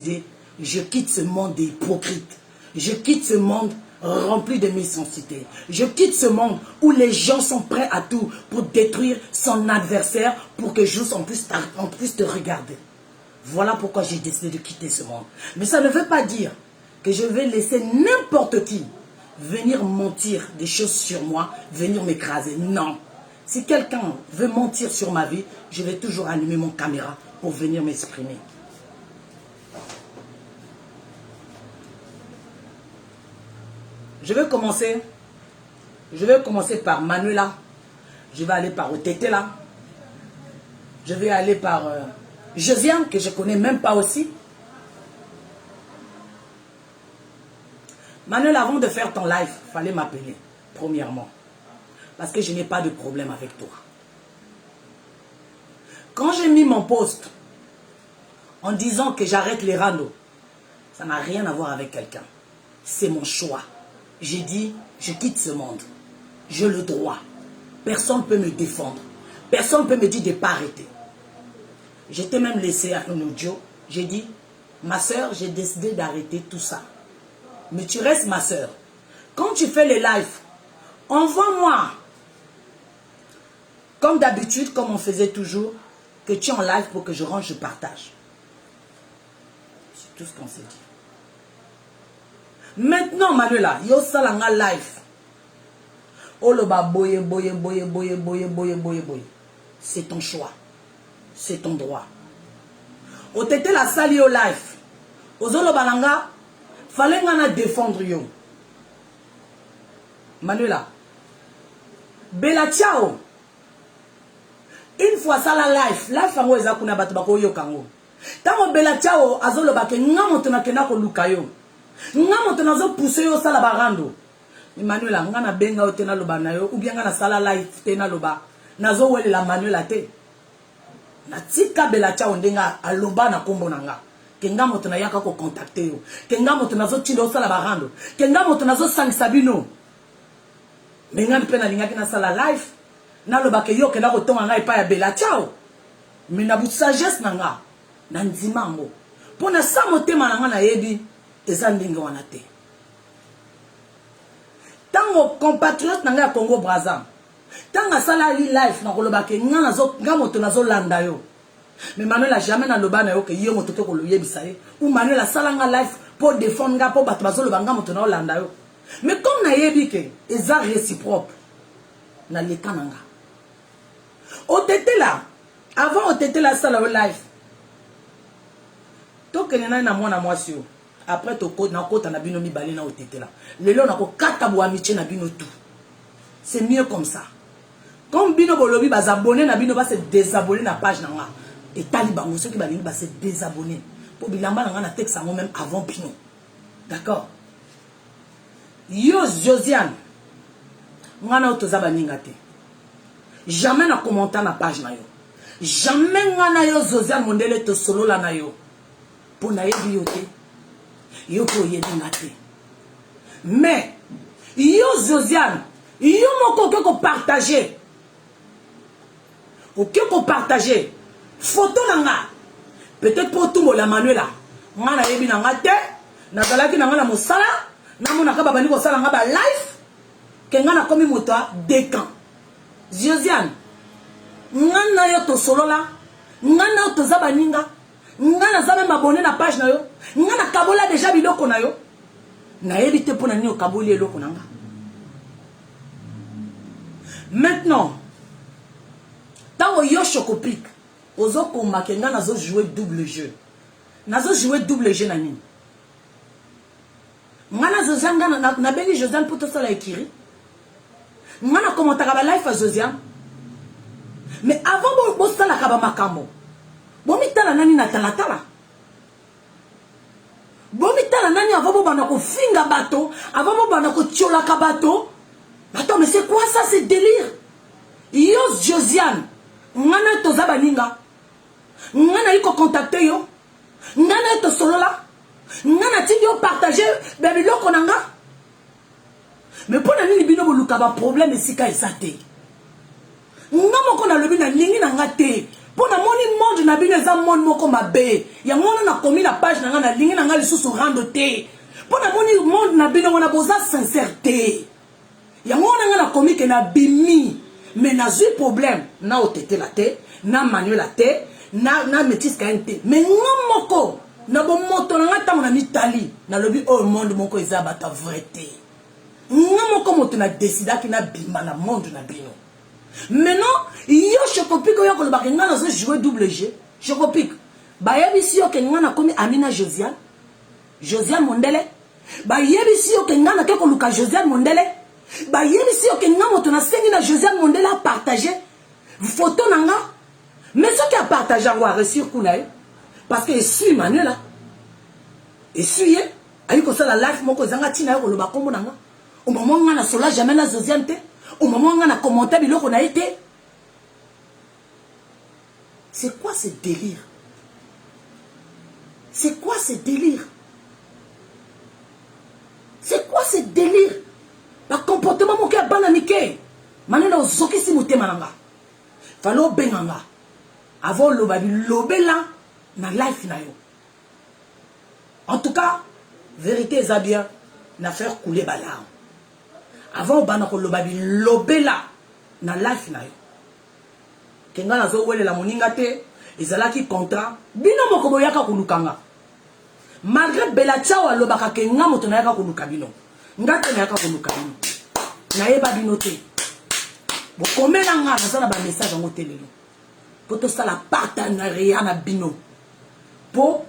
Je quitte ce monde des hypocrites. Je quitte ce monde rempli de méchanceté. Je quitte ce monde où les gens sont prêts à tout pour détruire son adversaire pour que juste on puisse te regarder. Voilà pourquoi j'ai décidé de quitter ce monde. Mais ça ne veut pas dire que je vais laisser n'importe qui venir mentir des choses sur moi, venir m'écraser. Non. Si quelqu'un veut mentir sur ma vie, je vais toujours allumer mon caméra pour venir m'exprimer. Je vais commencer par Manuela. Je vais aller par Otetela. Je vais aller par Josiane, que je ne connais même pas aussi. Manuela, avant de faire ton live, il fallait m'appeler, premièrement. Parce que je n'ai pas de problème avec toi. Quand j'ai mis mon post en disant que j'arrête les randos, ça n'a rien à voir avec quelqu'un. C'est mon choix. J'ai dit, je quitte ce monde. J'ai le droit. Personne ne peut me défendre. Personne ne peut me dire de ne pas arrêter. J'étais même laissé à un audio. J'ai dit, ma soeur, j'ai décidé d'arrêter tout ça. Mais tu restes ma soeur. Quand tu fais les lives, envoie-moi, comme d'habitude, comme on faisait toujours, que tu es en live pour que je rentre, je partage. C'est tout ce qu'on s'est dit. Maintenant, Manuela, yo salanga live. Oloba boye. C'est ton choix. C'est ton droit. Otete la sali au live. Ozoloba langa, fallait ngana défendre yo. Manuela. Bella ciao. Une fois ça la live fango eza kuna batu bako yo kango. Tango Bella ciao azoloba ke ngamo tona kena ko lukayo. Ngamo tona zo pousser yo sala barando. Manuela ngana benga o tena loba na yo ou bien ngana sala live tena loba. Nazo wele la Manuela te. Na tika Bella ciao ndenga aloba na kombo nanga. Ke ngamo tona yaka ko contacter yo. Ke ngamo tona zo tilo sala barando. Ke ngamo tona zo sangisa bino. Menga pena lingaki na sala live. Na loba ke yo ke na ko tonga ngai pa ya Bella ciao. Mais na bu sagesse nanga. Na nzimango. Pona sa motema nanga na yebi. Eza ndenge wana te. Tango compatriote nanga ya Congo Brazza. Tanga sala li life na koloba ke nga moto nazo landa yo. Mais Manuela jamais na loba na yo ke yo moto to ko yebisa ye. Ou Manuela sala nga life pour défendre nga pour bato bazo loba nga moto na landa yo. Mais comme na yebi ke eza réciproque na leka nanga. Otetela avant Otetela sala life. To kenena na mwana mwasi yo. Après to code na kota na bino mibale na Otetela. Lelo na ko katabu amitié na bino tout. C'est mieux comme ça. Comme bino bolobi bas abonné na bino ba se désabonner na page na nga. Et talibango ceux qui balingi ba se désabonner. Pour bilamba na nga na texte ngo même avant bino. D'accord? Yo Josiane. Ngana otoza baninga te. Jamais na commenter na page na yo. Jamais ngana yo Josiane mondele to solo la na yo. Pour na yebi yo te. Yo ko yebi na te. Mais yo Josiane, yo moko ko partager. Ok ko partager photo nanga. Peut-être pour tout la Manuela. Ngana yebi na nga te, na zalaki na nga na mosala, na mona ka babani ko sala nga ba live. Ke ngana komi moto décan. Josiane, ngana yo to solo la, ngana yo to zabaninga. Ngana za même abonné na page na yo. Ngana kabola déjà biloko na yo. Na yebite pona ni o kaboli eloko nanga. Maintenant, tant yo chocopic, ozo komba ke ngana zo jouer double jeu. Nazo jouer double jeu na nini. Ngana zo zanga na bengi Josiane pour to sala ekiri. Ngana komotaka ba life a Josiane. Mais avant bo sala ka ba makambo. Bomitala nani na talatala. Bomitala nani avant bo bana ko finga bato, avant bo bana ko tiola ka bato. Attends, mais c'est quoi ça, c'est délire? Yo Josiane, ngana to zabaninga. Ngana iko contacter yo. Ngana to solo la. Ngana ti yo partager bébé loko nanga. Mais pour nani bino bo luka ba problème esika esate. Ngamo ko na lobi na lingi nanga te. Pour na moni monde na bino eza monde moko mabe. Ya ngona na komi na page na nga na lingi na nga lisusu rando te. Pour na moni monde na bino wana boza sincérité. Ya ngona nga na komi ke na bimi. Mais na zui problème na otete la te, na manuel la te, na métis kainte. Mais ngomoko na bo moto na nga tango na Italie, na lobi o monde moko eza bata vrai te. Ngomoko moto na décida ki na bima na monde na bino. Maintenant, yo Chocopic yo ko lobaka nga na zo jouer double G. Chocopic. Ba yebisi yo ke nga na komi Amina Josiane. Josiane Mondele. Ba yebisi yo ke nga na ke ko luka Josiane Mondele. Ba yebisi yo ke nga moto na sengi na Josiane Mondele a partager photo na nga. Mais ce qui a partagé en a reçu kuna parce que je suis Manuela. Et suis ayi ko sala life moko zanga tina yo ko loba kombo na nga. Au moment où on a sola jamais la Josiane te. Au moment où on a commenté biloko na été. C'est quoi ce délire? C'est quoi ce délire? C'est quoi ce délire? Le comportement mon cœur bananique. Maintenant zoki si mouté mananga. Falo benanga. Avant lobé là na life na yo. En tout cas, vérité est bien na faire couler balarme. Avant banako lobé là na life na yo. Kenga na zo wele la moninga te ezalaki contrat bino moko boyaka kulukanga. Malgré Bella Ciao alobaka kenga moto na yaka kuluka bino. Ngate na yaka kuluka bino. Na yeba bino te. Bo komela nga na ba message ngo telelo. Po to sala partenariat na bino. Po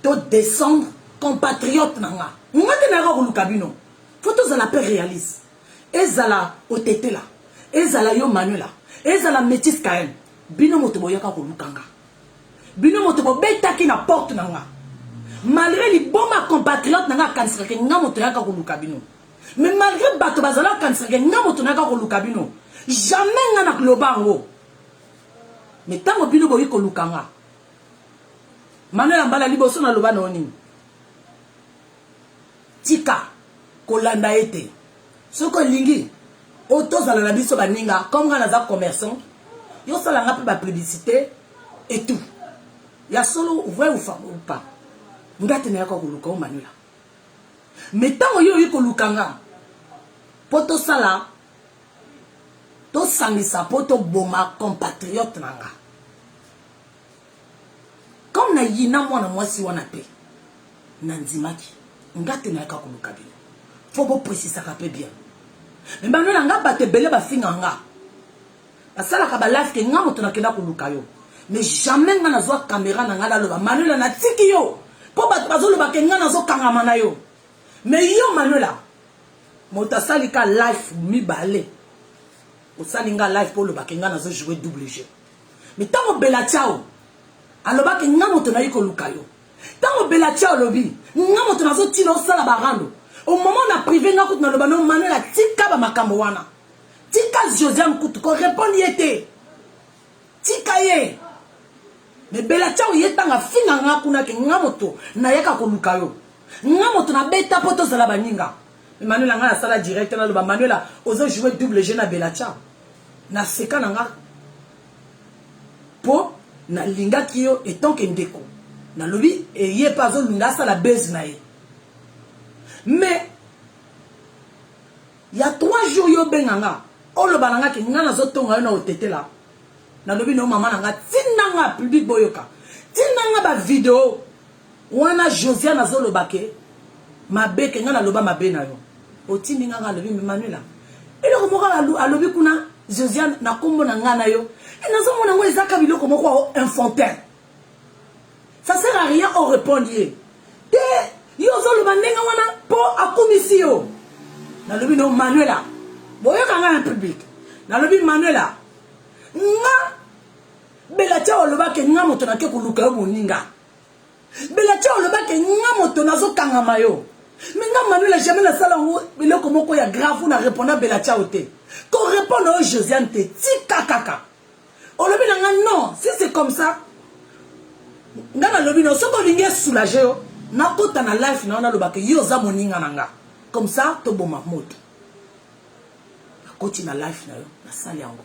to descendre compatriote na nga. Ngate na yaka kuluka bino. Faut to la paix réaliste. Ezala otete la. Ezala yo Manuela. Ezala métis kaen. Bino moto boyaka kulukanga. Bino moto bo betaki na porte na nga. Malgré les bons compatriotes na nga kanisaka ke nga moto yaka kuluka bino. Mais malgré bato bazala kanisaka ke nga moto yaka kuluka bino. Jamais nga na klobango. Mais tango bino boyi kolukanga. Manuela mbala liboso na loba na oni. Tika kolanda ete. Soko lingi autozala na biso baninga comme nga naza commerçant. Yo sala nga pe ba publicité et tout. Ya solo vrai ou pas. Ngate na yako kuluka o Manuela. Mais tango yo yiko lukanga. Poto sala to sangisa poto boma compatriote nanga. Comme na yina mwana mwasi wana pe. Nanzimaki. Ngate na yako kuluka bino. Faut bo préciser ça peu bien. Mais Manuela nga bate belé ba finga nga. Asala ka ba live ke nga moto na kenda kuluka yo. Mais jamais nga nazwa caméra na nga la loba Manuela na tiki yo. Po ba bazolo ba ke nga nazo kangama na yo. Mais yo Manuela moto asali ka live mi balé. O sali nga live po lo ba ke nga nazo jouer double jeu. Mais tango Bella Ciao aloba ke nga moto na yiko luka yo. Tango Bella Ciao lobi nga moto nazo tino sala barando. Au moment où on a privé na kutu na loba no Manuela tika ba makambo wana. Tika Josiane kutu ko répondre yete. Tika ye. Mais Bella Ciao yetanga finga nga kuna ke nga moto na yaka ko luka yo. Nga moto na beta poto zala baninga. Mais Manuela nga na sala direct na loba Manuela ozo jouer double jeu na Bella Ciao. Na seka na nga. Po na linga kiyo etant ke ndeko. Na lobi e ye pa zo linga sala base na ye. Mais il y a 3 jours yo benganga o lo bananga ke ngana zo tonga na otete la na lobi no mama nanga tinanga public boyoka tinanga ba vidéo wana Josiane na zo lo bake mabe ke ngana loba mabe na yo o tininga nga lobi Manuela ele ko moka alobi kuna Josiane na kombo na ngana yo et na zo mona ngo ezaka biloko moko infantin ça sert à rien au répondre te yo zo lo bandenga wana po akomisi yo na lobi no Manuela boyoka nga en public na lobi Manuela nga Bella Ciao loba ke nga moto na ke kuluka yo moninga Bella Ciao loba ke nga moto na zo kangama yo mais nga Manuela jamais na sala ngo biloko moko ya grave na répondre Bella Ciao te ko répondre au Josiane te tika kaka o lobi na nga non si c'est comme ça nga na lobi no soko lingi soulager yo na kota na life na loba ke yo za moninga nanga comme ça to boma moto koti na life na yo na sali yango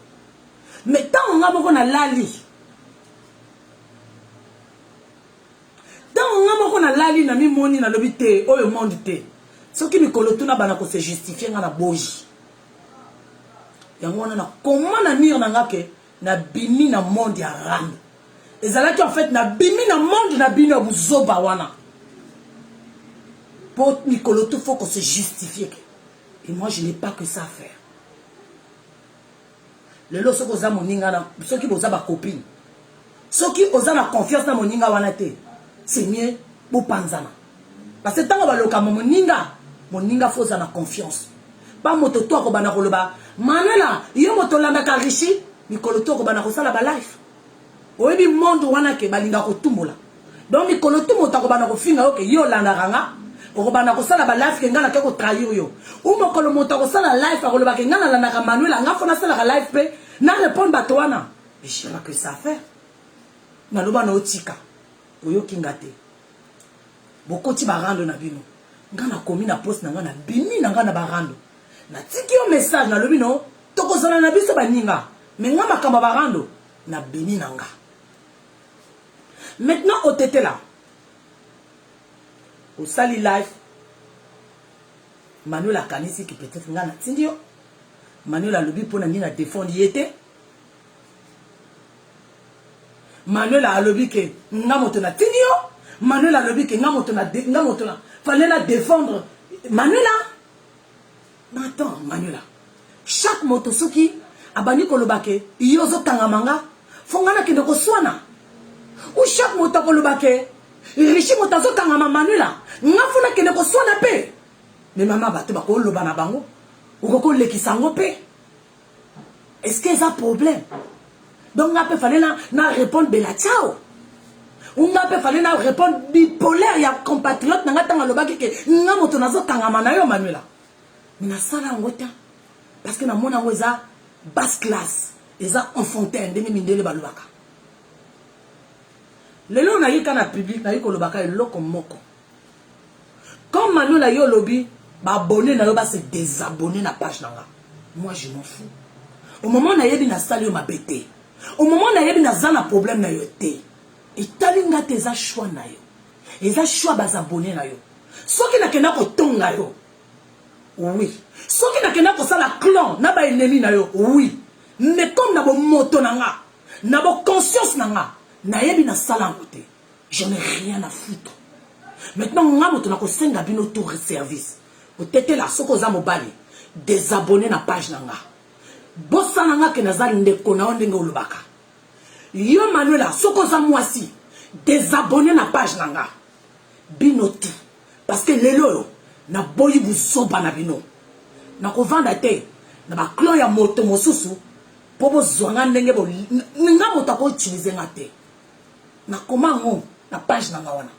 mais tant nga moko na lali ngamo ko na lali na mi moni na lobi te oyo monde te. Soki mikolo tuna bana ko se justifier nga na boji. Yango na comment na nir na ngake na bimi na monde ya rand. Ezalaki en fait na bimi na monde na bino buzoba wana. Pour mikolo tout faut qu'on se justifie. Et moi je n'ai pas que ça à faire. Le lo soko za moninga na soki boza ba copine. Soki oza na confiance na moninga wana te. C'est mieux pour panzana. Parce que tant que baloka moninga faut za na confiance. Pas moto to ko bana koloba. Manela, yo moto landa ka richi, mikolo to ko bana ko sala ba life. Oyebi monde wana ke balinga ko tumbola. Donc mikolo to moto ko bana ko finga oke yo landa ranga. Ko bana ko sala ba life ke ngana ke ko trahir yo. Ou mokolo moto ko sala life ko loba ke ngana landa ka Manuela nga fona sala life pe na répondre bato wana. Mais je sais pas que ça faire. Na loba na otika. Oyo kingate. Bokoti barando na bino. Ngana komi na poste na ngana bimi na ngana barando. Na tiki yo message na lobi no. Toko zana na biso baninga. Mais nga makamba barando na bimi na nga. Maintenant au tete là. Au sali life. Manuela kanisi qui peut-être ngana tindio. Manuela lobi pona ni na défendre yete. Manuela alobi ke ngamoto na tindio. Manuela alobi ke ngamoto na fallait la défendre. Manuela. Mais attends, Manuela. Chaque motosuki abani kolobake yozo tangamanga fongana kende ko swana. Ou chaque moto kolobake richi motazo tangama Manuela ngafuna kende ko swana pe. Mais maman bato bako loba na bango. Ou ko lekisango pe. Est-ce qu'il y a un problème? Donc on a fallu na répondre bela ciao. On a fallu na répondre bipolaire ya compatriote na ngata ngalobaki ke ngamoto nazo tangama na yo Manuela. Mais na sala ngota parce que na mona ngoza basse classe, eza enfantin ndenge mindele balobaka. Lelo na yika na public na yiko lobaka eloko moko. Comme Manuela yo lobi ba abonné na yo ba se désabonner na page nanga. Moi je m'en fous. Au moment na yebi na sali yo mabete. Au moment na yebi na zana problème na yo te. Et talinga te za choix na yo. Eza choix ba abonné na yo. Soki na kena ko tonga yo. Oui. Soki na kena ko sala clan na ba ennemi na yo. Oui. Mais comme na bo moto nanga, na bo conscience nanga, na yebi na sala ngote. Je n'ai rien à foutre. Maintenant nga moto na ko senga bino tour service. O tete la soko za mobali. Désabonner na page nanga. Bossa nanga ke nazali ndeko na ndenge olobaka. Yo Manuela soko za mwasi désabonner na page nanga. Binoti parce que lelo na boyi buzoba na bino. Na ko vanda te na ba clan ya moto mosusu po bo zwanga ndenge bo nga moto ko utiliser ngate. Na komango na page nanga wana.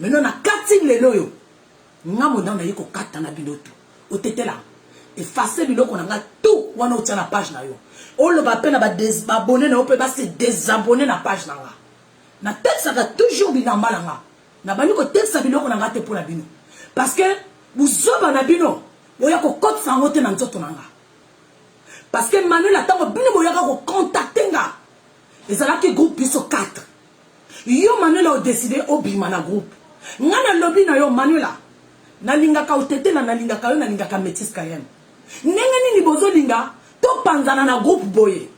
Maintenant na kati lelo yo nga mo na yiko kata na binoto. O tete la effacer biloko na nga tout wana otia na page na yo. O lo ba pe na ba abonner na ope ba se désabonner na page na nga. Na tête ça va toujours bilamba na nga. Na bani ko tête ça biloko na nga te pour la bino. Parce que buzoba na bino boya ko kote sango te na nzoto na nga. Parce que Manuela tango bino boya ko contacter nga. Ezalaki groupe biso 4. Yo Manuela o décidé obima na groupe. Nga na lobby na yo Manuela. Na linga ka otete na linga ka yo na linga ka métis kayem. Ndenge nini bozo linga to panzana na groupe boye.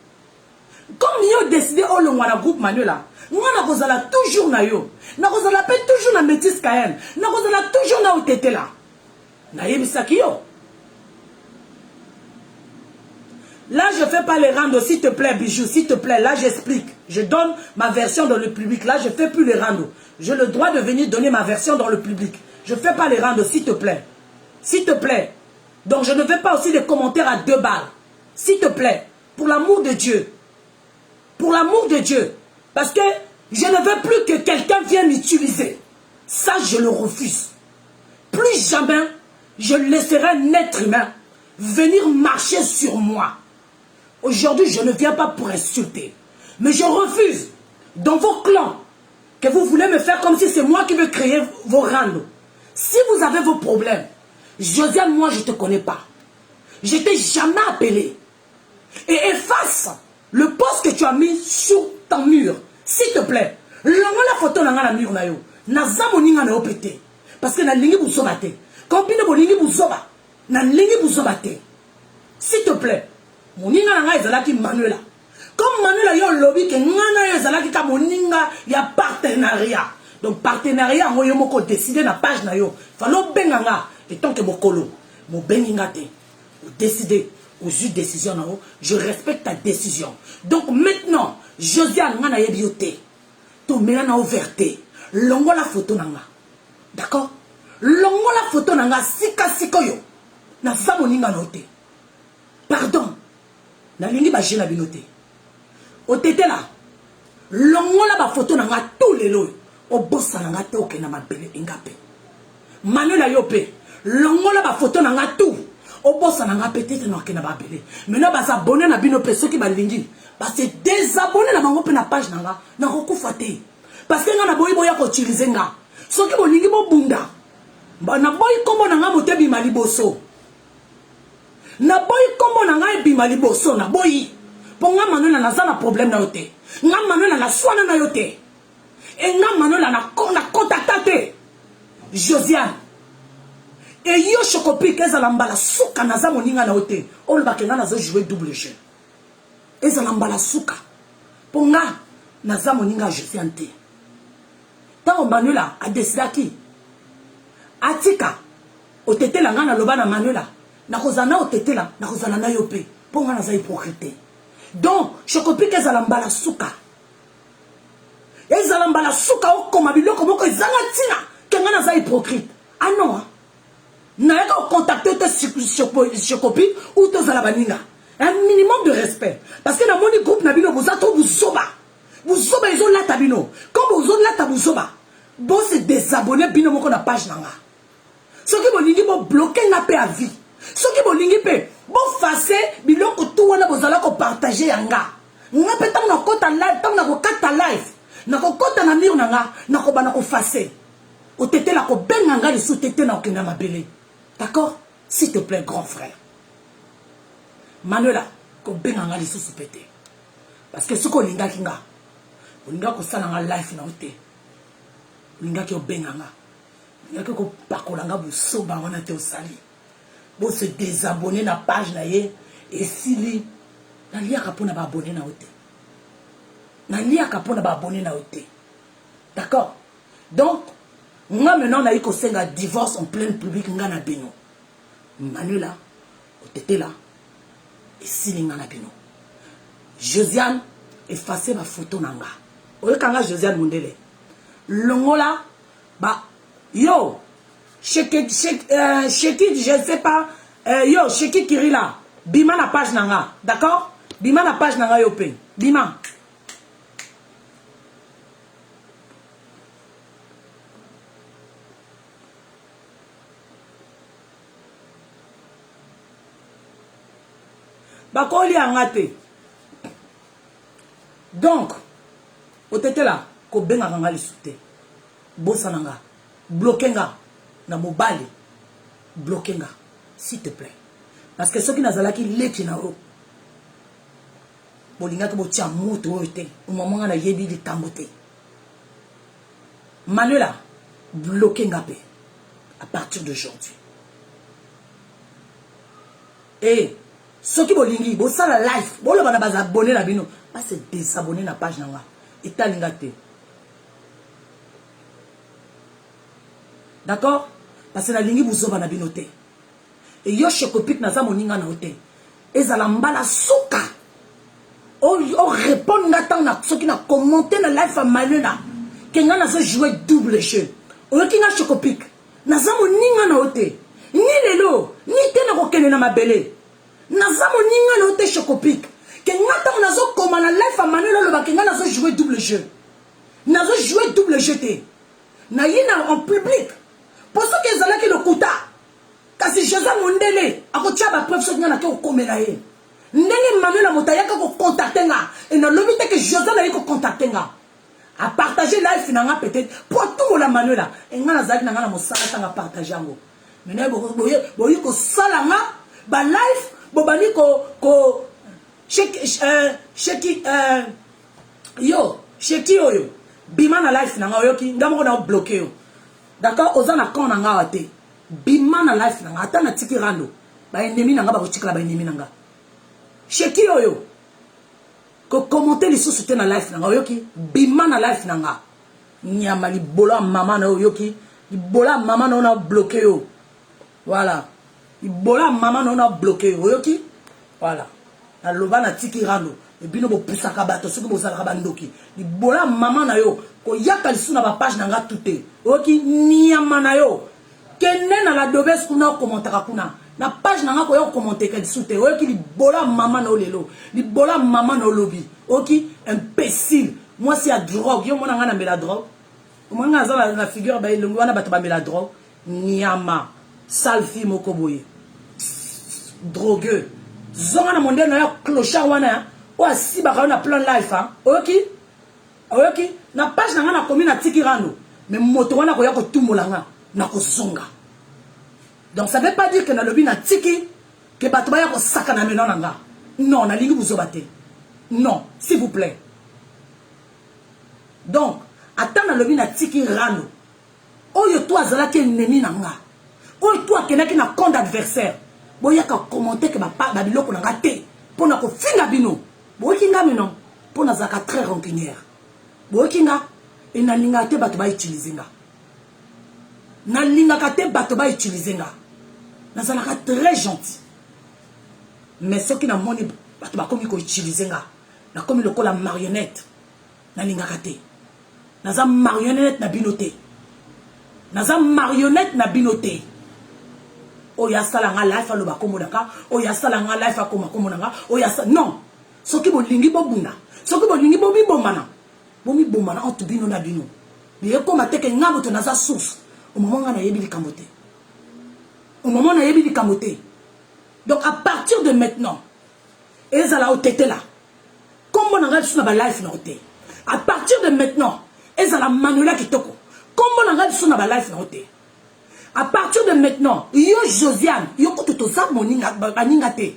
Comme yo décidé o longwa na groupe Manuela, nga na kozala toujours na yo. Na kozala pe toujours na métis kayem. Na kozala toujours na otete la. Na yebisaki yo. Là, je ne fais pas les rando, s'il te plaît, bijou, s'il te plaît. Là, j'explique. Je donne ma version dans le public. Là, je ne fais plus les rando. J'ai le droit de venir donner ma version dans le public. Je ne fais pas les rando, s'il te plaît. S'il te plaît. Donc, je ne fais pas aussi des commentaires à 2 balles. S'il te plaît. Pour l'amour de Dieu. Pour l'amour de Dieu. Parce que je ne veux plus que quelqu'un vienne m'utiliser. Ça, je le refuse. Plus jamais, je laisserai un être humain venir marcher sur moi. Aujourd'hui, je ne viens pas pour insulter. Mais je refuse, dans vos clans, que vous voulez me faire comme si c'est moi qui veux créer vos randos. Si vous avez vos problèmes, Josiane, moi, je ne te connais pas. Je ne t'ai jamais appelé. Et efface le post que tu as mis sur ton mur. S'il te plaît. Longo la photo dans la mur. naza moninga na yo pété parce que na lingi buzoba te quand bino bolingi buzoba na lingi buzoba te s'il te plaît moninga na nga ezalaki Manuela comme Manuela yo lobby ke ngana yo ezalaki ka moninga ya partenariat donc partenariat ngo yo moko décider na page na yo falo benga nga et tant que mokolo mo benga te ou décider ou juste décision na yo je respecte ta décision donc maintenant Josiane nga na yebi yo te to mena na ouverté longo la photo na nga d'accord longo la photo na nga sika sikoyo na sa moninga na te pardon na lingi ba jena binote o tete la longo la ba photo na nga tout les lois o bossa na nga te oke na mabele engape Manuela yo pe longo la ba photo na nga tout o bossa na nga peut-être na oke na babele maintenant ba s'abonner na bino pe ceux qui ba lingi ba se désabonner na bango pe na page na nga na kokufa te parce que nga na boyi boya ko utiliser nga ceux qui bo lingi bo bunda ba na boyi kombo na nga motebi maliboso na boyi kombo na nga ebima liboso na boyi po nga Manuela naza na problème na yo te nga Manuela na swana na yo te e nga Manuela na contacta te Josiane e yo Chocopic ezala mbala suka naza moninga na yo te olobaka nga nazo jouer double jeu ezala mbala suka po nga naza moninga Josiane te ntango Manuela adesidaki atika otetela nga naloba na Manuela nakozana otetela nakozana na yo pe po nga naza hypocrite donc Chocopic ezala mbala suka okoma biloko moko ezanga ntina ke nga naza hypocrite ah non nayaka contacter te Chocopic ou tozala baninga un minimum de respect parce que na moni groupe na bino boza to buzoba ezolata bino comme bozolata buzoba bo se désabonner bino moko na page nanga soki bolingi bo bloquer nga pe à vie soki bolingi pe bo facer biloko tout wana bozala ko partager yanga nga pe tango na kota live tango na ko kata live na ko kota na mur nanga na ko bana ko facer o tete la ko benga nga le sous-tete na okenda mabele d'accord s'il te plaît grand frère Manuela ko benga nga le sous-pete parce que ce ko linga kinga olinga ko sala nga live na ote olinga ki o benga nga olinga ko pakola nga busoba wana te osali bo se désabonner na page na ye et sili na liaka pona ba abonner na ote na liaka pona ba abonner na ote d'accord donc nga maintenant na yiko senga divorce en plein public nga na bino Manuela otete là et sili nga na bino Josiane effacer ma photo nanga oyekanga Josiane Mundele longola ba yo Sheki, je sais pas. Yo, Sheki Kirila. Bima la page nanga. D'accord? Bima la page nanga yo pe. Bima. Bakoli angate. Donc, otete là, ko benga nga li soute. Bossa nanga. Bloquenga. Na mobali bloquenga s'il te plaît parce que ceux qui nazalaki leki na o bolinga ko botia moto ote au moment na yebi di tambote Manuela bloquenga pe à partir d'aujourd'hui et ceux qui bolingi bo sala live bolo bana baza abonné na bino pas se désabonner na page nanga etalinga te d'accord parce que na lingi buzoba na binote et yo Chocopic naza moninga na ote ezala mbala suka o répondre nga tant na soki na commenter na live Manuela ke nga nazo jouer double jeu o ki nga Chocopic naza moninga na ote ni lelo ni te na kokene na mabele naza moninga na ote Chocopic ke nga tant nazo koma na live Manuela lo ba ke nga nazo jouer double jeu te na yina en public. Pour ceux qui ont qui le kuta, parce que Josiane Mundele, à côté de la preuve, ceux qui ont été commérés. N'est-ce Manuela Motaya qui ont contacté nga, et non l'objet que Josiane a eu contacté nga, à partager live finalement peut-être pour tout le Manuela. Et nga nazaki na nga na mosala tanga partager ngo. Mais boye ko sala nga ba live, bo bani ko Sheki yo, Sheki oyo. bima na life na nga oyoki ngamo na bloqué yo d'accord oza na kon na nga wate bima na life na nga ata na tiki rando ba ennemi na nga ba kotikala ba ennemi na nga sheki oyo ko commenter les sources te na life na nga oyoki bima na life na nga nyama libola mama na oyoki libola mama na bloqué yo voilà libola mama na bloqué yo oyoki voilà na loba na tiki rando et bino bo pusaka bato soki bo salaka bandoki libola mama na yo ko yaka lisu na ba page na nga tuté oyoki nyama na yo kende na la dobes kuna kommentaka kuna na page na nga ko yo commenter ka lisu te oyoki libola mama na lelo libola mama na lobi oyoki imbécile moi c'est à drogue yo mona nga na mela drogue moi nga za na figure ba ilongo wana bato ba mela drogue nyama salfi moko boye drogueux zonga na monde na ya clochard wana o asi ba na plan life hein oyoki na page na nga na komi na tiki rando mais moto wana ko ya ko tumola nga na ko zonga donc ça veut pas dire que na lobi na tiki que bato ba ya ko saka na mena na nga non na lingi buzo baté non s'il vous plaît donc attends na lobi na tiki rando oyo toi zala ke ennemi na nga oyo toi kenaki na compte adversaire boya ka commenter que ba biloko na nga te pona ko finga bino bokinga mino pona zaka très rancunière bokinga et na linga te bato ba utiliser nga na linga ka te bato ba utiliser nga na zalaka très gentil mais ce qui na moni bato ba komi ko utiliser nga na komi lokola marionnette na linga ka te na za marionnette na binote na za marionnette na binote oya sala nga life aloba komodaka oya sala nga life akoma komonanga oya non soki bolingi bobunda soki bolingi bomibombana entre bino na bino mais koma teke nga moto naza source au moment nga na yebi likambo te au moment na yebi likambo te donc à partir de maintenant ezala otete là kombo na nga biso na ba life na ote à partir de maintenant ezala Manuela Kitoko kombo na nga biso na ba life na ote à partir de maintenant yo Josiane yo ko to za moninga baninga te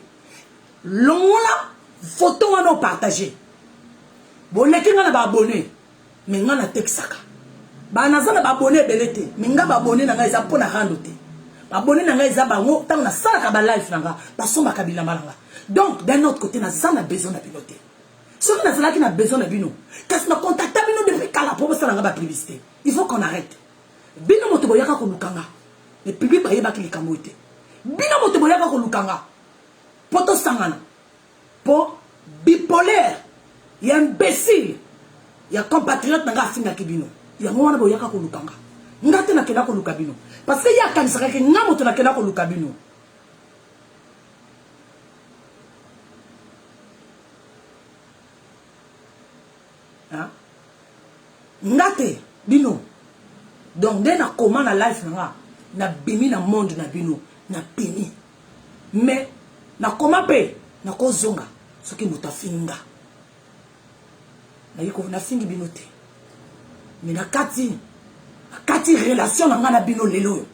longola photo wana partager boleki nga na ba abonné mais nga na texaka ba nazana ba abonné belete mais nga ba abonné na nga eza pona rando te ba abonné na nga eza bango tant na sala ka ba live na nga ba somba kabila malanga donc d'un autre côté na zana besoin na piloter ce que na zala ki na besoin na bino kasi na contacter bino depuis kala pour ça nga ba publicité il faut qu'on arrête bino moto boyaka ko lukanga le public ba yeba ki likambo te bino moto boyaka ko lukanga poto sangana po bipolaire ya imbécile ya compatriote na nga afinga ki bino ya mwana boyaka ko lukanga ngate na kena ko luka bino parce que ya kanisaka ke nga moto na kena ko luka bino hein ngate bino donc dès na comment na life na nga na bimi na monde na bino na bimi mais na comment pe na ko zonga soki moto afinga na yiko na fingi bino te mais na kati relation na nga na bino lelo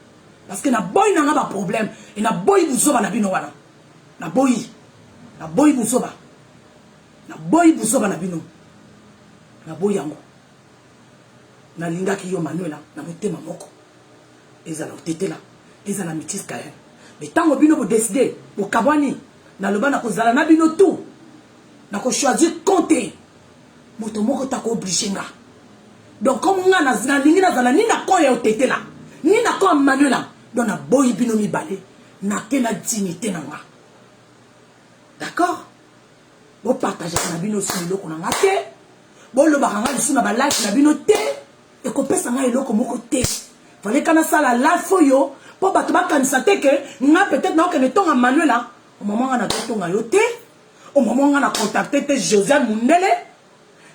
parce que na boy na nga ba problème et na boy buzoba na bino wana na boy buzoba na bino na boy yango na lingaki yo Manuela na motema moko ezala otetela ezala mitis kayen mais tango bino bo décider bo kabwani na loba na kozala na bino tout na ko choisir compter moto moko ta ko obligé nga donc comme nga na lingi na zala ni na ko ya otetela ni na ko Manuela donc na boy bino mibale na ke na dignité na nga d'accord bo partager na bino sur loko na nga te bo loba nga biso na ba life na bino te et ko pesa nga eloko moko te fallait kana sala la foyo po bato bakanisa te ke nga peut-être na okene tonga Manuela au moment nga na tonga yo te au moment nga na contacter te Josiane Mundele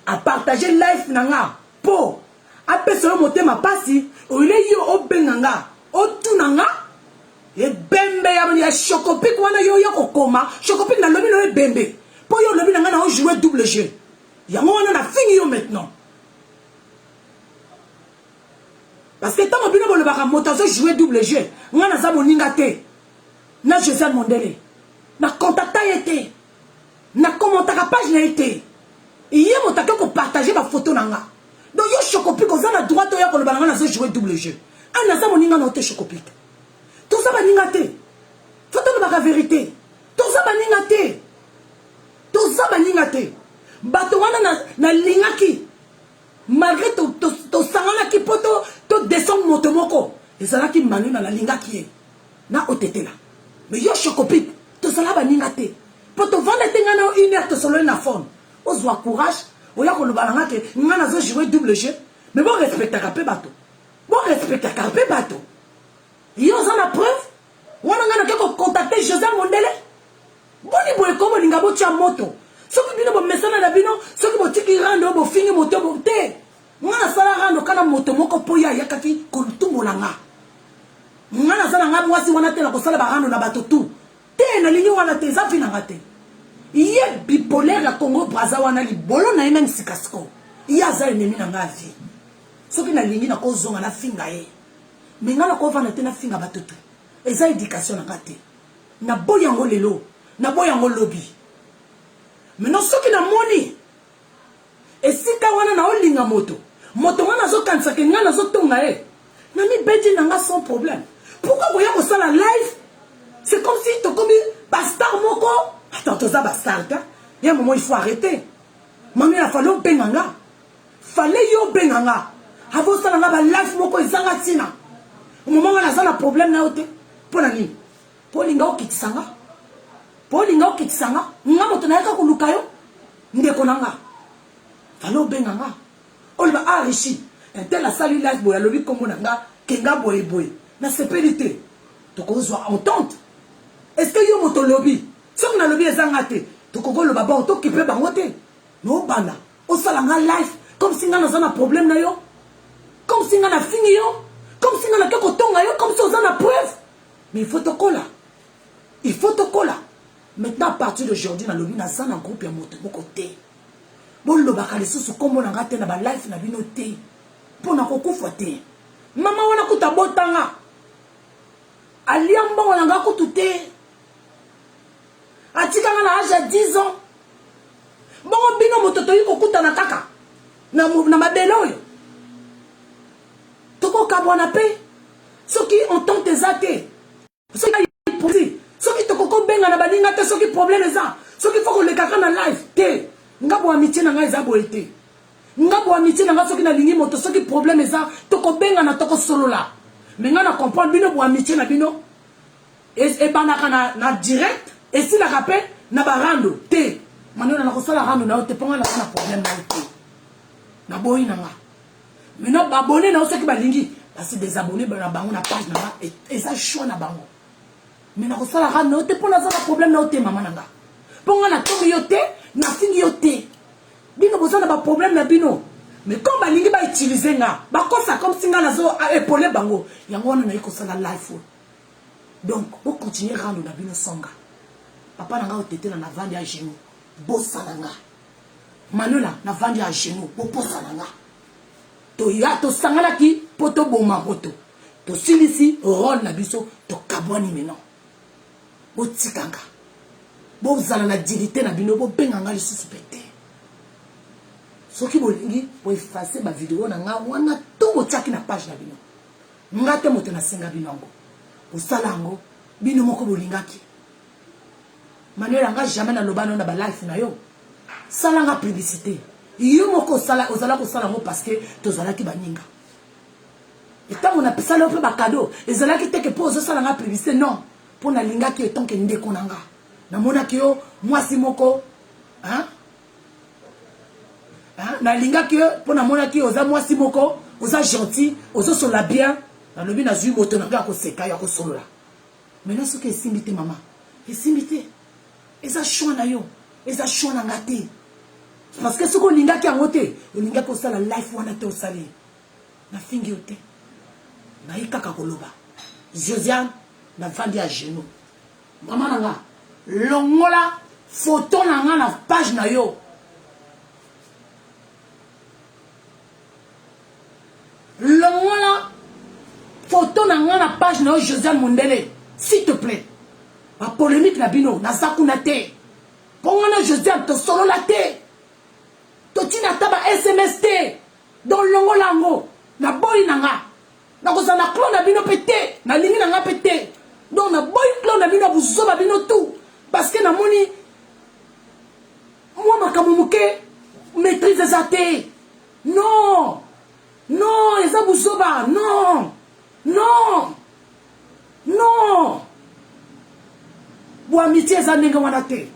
a partager life na nga po apesa yo motema pasi oile yo obenganga otunanga e bembe ya chocopik wana yo ya kokoma chocopik na lobi no e bembe po yo lobi na nga na jouer double jeu yango wana na fingi yo maintenant parce que tant bino bolo baka motazo jouer double jeu nga na za moninga te na Josiane Mundele na contacta yete na commenter page na yete iye motaka ko partager ba photo nanga donc yo chocopic oza na droit oya koloba nanga nazo jouer double jeu ana za moninga na ote chocopic toza baninga te foto lobaka vérité toza baninga te toza baninga te bato wana na lingaki malgré tosanganaki mpo to descendre moto moko ezalaki manu na lingaki ye na otetela mais yo chocopic tozala baninga te mpo tovanda te nga na 1 heure tosololi na fone ozwa courage oya koloba nanga ke nga nazo jouer double jeu mais bon respectaka mpe bato respectaka mpe bato yo oza na preuve wana nga nake kocontacte José Mondele boni boye ko bolinga botia moto soki bino bomesana na bino soki botiki rando bofingi moto te nga nasala rando kana moto moko mpo ye ayakaki kolutumbola nga nga nazala nga mwasi wana te na kosala barando na bato tu te nalingi wana te eza vi nanga te ye bipolaire ya Congo Brazza wana libolo na ye meme sikasiko ye aza enemi na nga ya vie soki nalingi nakozonga nafinga ye me nga nakovanda te nafinga bato tu eza éducation na nga te naboyi yango lelo naboyi yango lobi meno soki namoni esika wana naolinga moto wana azokanisaka nga nazotonga ye namibeti na nga sans problème pourquoi boya kosala live c'est comme si tokomi bastar moko attends toza bastar ta il y a un moment il faut arrêter mami na fallait obenga nga fallait yo benga nga avosala nga ba live moko ezanga tina au moment wana aza na problème na yo te mpo na nini mpo olinga okitisanga nga moto nayaka koluka yo ndeko na nga fallait obenga nga oloba arichi intel asali live boye alobi nkombo na nga ke nga boyeboye na sepeli te tokozwa entente est ce que yo moto lobi soki nalobi ezanga te tokokoloba bango tokipe bango te noobanda osala nga live comme si nga naza na problème na yo comme si nga nafingi yo comme si nga nake kotonga yo comme si oza na preuve mais il faut tokola maintenant à partir d'aujourd'hui nalobi naza na groupe ya moto moko te bolobaka lisusu nkombo na nga te na balife na bino te mpo na kokufa te mama wana kuta botanga alia mbongo na nga kutu te atikanga na age ya 10 ans bongo bino moto toyi kokutana kaka na mabele oyo tokokabwana mpe soki entente eza te soki tokokobenga na baninga te soki problème eza soki fo kolekaka na live te nga bo amitié na nga eza boye te nga bo amitié na nga soki nalingi moto soki problème eza tokobenga na tokosolola mais nga na comprendre bino bo amitié na bino ebandaka na direct esilaka mpe na barando te manona na kosala rando na yo te mponga naza na problème na yo te naboyi na nga maintenant babone na yo soki balingi basi désabonné na bango na page na nga eza choix na bango mais na kosala rando na yo te mpo naza na problème na yo te mama na nga mponga natongi yo te nafingi yo te bino boza na baproblème na bino mais comme balingi bautilize nga bakosa comme si nga nazo épaulé bango yango wana nayi kosala life donc bocontinue rando na bino songa papa na nga otetela na vandi ya genou bosala nga manola na vandi ya genou boposala nga tosanganaki mpo toboma moto tosilisi role na biso tokabwani meno botikanga bozala na dignité na bino bobenga nga lisusu mpe te soki bolingi boefase bavideo na nga wana to botiaki na page na bino nga te moto nasenga bino yango osala yango bino moko bolingaki manière nga jamais naloba na balife na yo sala nga publicité yo moko ozala kosala yango parce que tozalaki baninga etango napesala yo mpe bakado ezalaki teke mpo ozosala nga publicité non mpo nalingaki etonke ndeko na nga namonaki yo mwasi moko nalingaki yo mpo namonaki yo oza mwasi moko oza gentil ozosola bien nalobi nazwi moto na nga ya koseka ya kosolola maintenant soki esimbi te mama esimbi te eza choix na yo eza choix na nga te parce que soki olingaki yango te olingaki osala life wana te osali nafingi yo te nayi kaka koloba Josiane navandi ya genou mama na nga longola photo na nga na page na yo longola photo na nga na page na yo Josiane Mondele s'il te plaît ba polémique na bino naza kuna te mpo ngana Josiane tosolola te totina ta ba SMS te donc longo lango na boy nanga na koza na clone na bino pété na lingi nanga pété donc na boy clone na bino buzoba bino tout parce que na moni moi makambo muke maîtrise za te non non eza buzoba non non non bo amitié eza ndenge wana te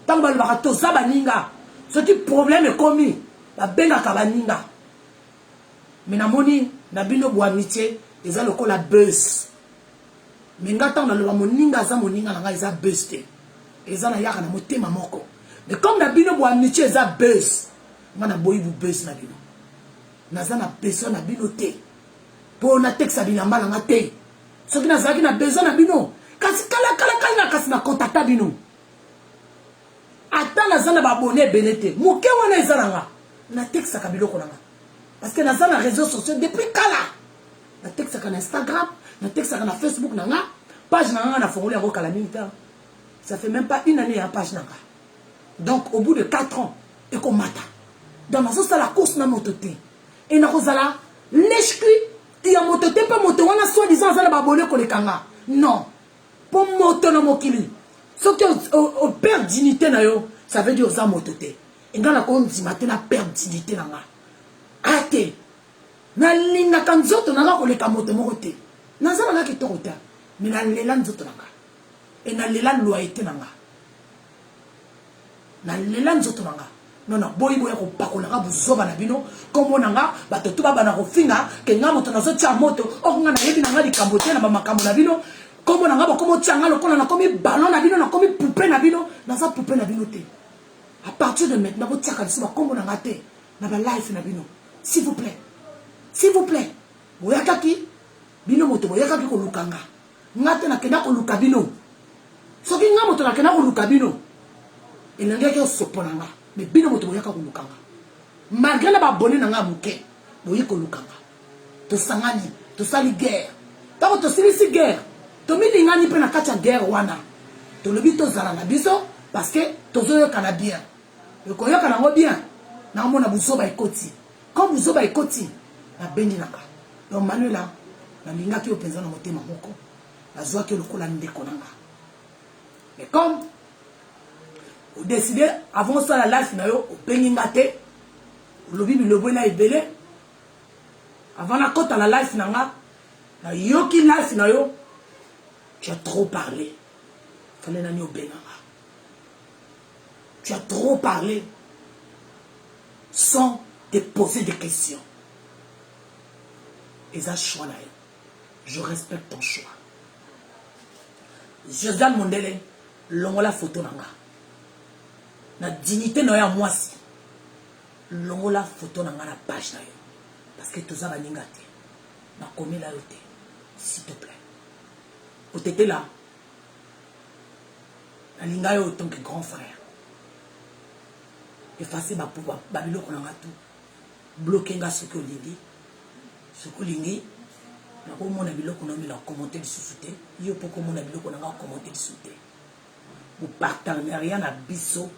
ntango balobaka toza baninga soki problème ekomi babengaka baninga mais namoni na bino bo amitié eza lokola bus mais nga ntango naloba moninga aza moninga na ngai eza bus te eza na yaka na motema moko mais comme na bino bo amitié eza bus nga na boyi bu bus na bino naza na besoin na bino te mpo natekisa bilamba na nga te soki nazalaki na besoin na bino kasi kala kasi na contacta bino ata naza na babone ebele te moke wana eza na nga natekisaka biloko na nga parce que naza na réseaux sociaux depuis kala natekisaka na Instagram natekisaka na Facebook na nga page na nga na fongoli yango kala mingi te ça fait même pas une année ya page na nga donc au bout de 4 ans ekomata donc nazosala course na moto te e nakozala lèche-cuit ya moto te mpe moto wana soi-disant aza na babone koleka nga non mpo moto na mokili soki opère dignité na yo ça veut dire oza moto te enga na kondima te na père dignité na nga ate nalingaka nzoto nanga koleka moto moko te naza nanga kitoko te me nalela nzoto na nga e nalela loyauté na nga nalela nzoto na nga non non boyi boya kopakola nga buzoba na bino kombo na nga bato tu babana kofinga ke nga moto nazotia moto okonga nayebi na nga likambo te na bamakambo na bino kombo na nga bakomo tia nga lokola nakomi ballon na bino nakomi poupée na bino naza poupée na bino te à partir de maintenant botiaka liso bakombo na nga te na balife na bino s'il vous plaît boyakaki bino moto boyakaki koluka nga te nakenda koluka bino soki nga moto nakenda koluka bino elengeki osopo na nga mais bino moto boyaka koluka nga malgré na babone na nga moke boyi koluka nga tosangani tosali guerre ntango tosilisi guerre tomilingani mpe na kati ya guerre wana tolobi tozala na biso parce que tozoyokana bien ekoyoka nango bien naomona buzoba ekoti comme buzoba ekoti nabendi nanga donc manuela nalingaki yo mpenza na motema moko nazwaki yo lokola ndeko nanga mais comme odeside avant ça la life na yo obengi nga te olobi bilobo na ebele avant na kota la life na nga nayoki life na yo tu as trop parlé fallait nani obenga nga tu as trop parlé sans te poser des questions et ça choix là je respecte ton choix Josiane Mondele longola photo na nga na dignité na ya mwasi longola photo na nga na page na yo parce que toza baninga te nakomela yo te s'il te plaît otete là nalinga yo autant que grand frère effacer babiloko na nga tout bloquer nga soki olingi nakomona biloko na omela commenter lisusu te yo mpo komona biloko na nga commenter lisusu te bopartenariat na biso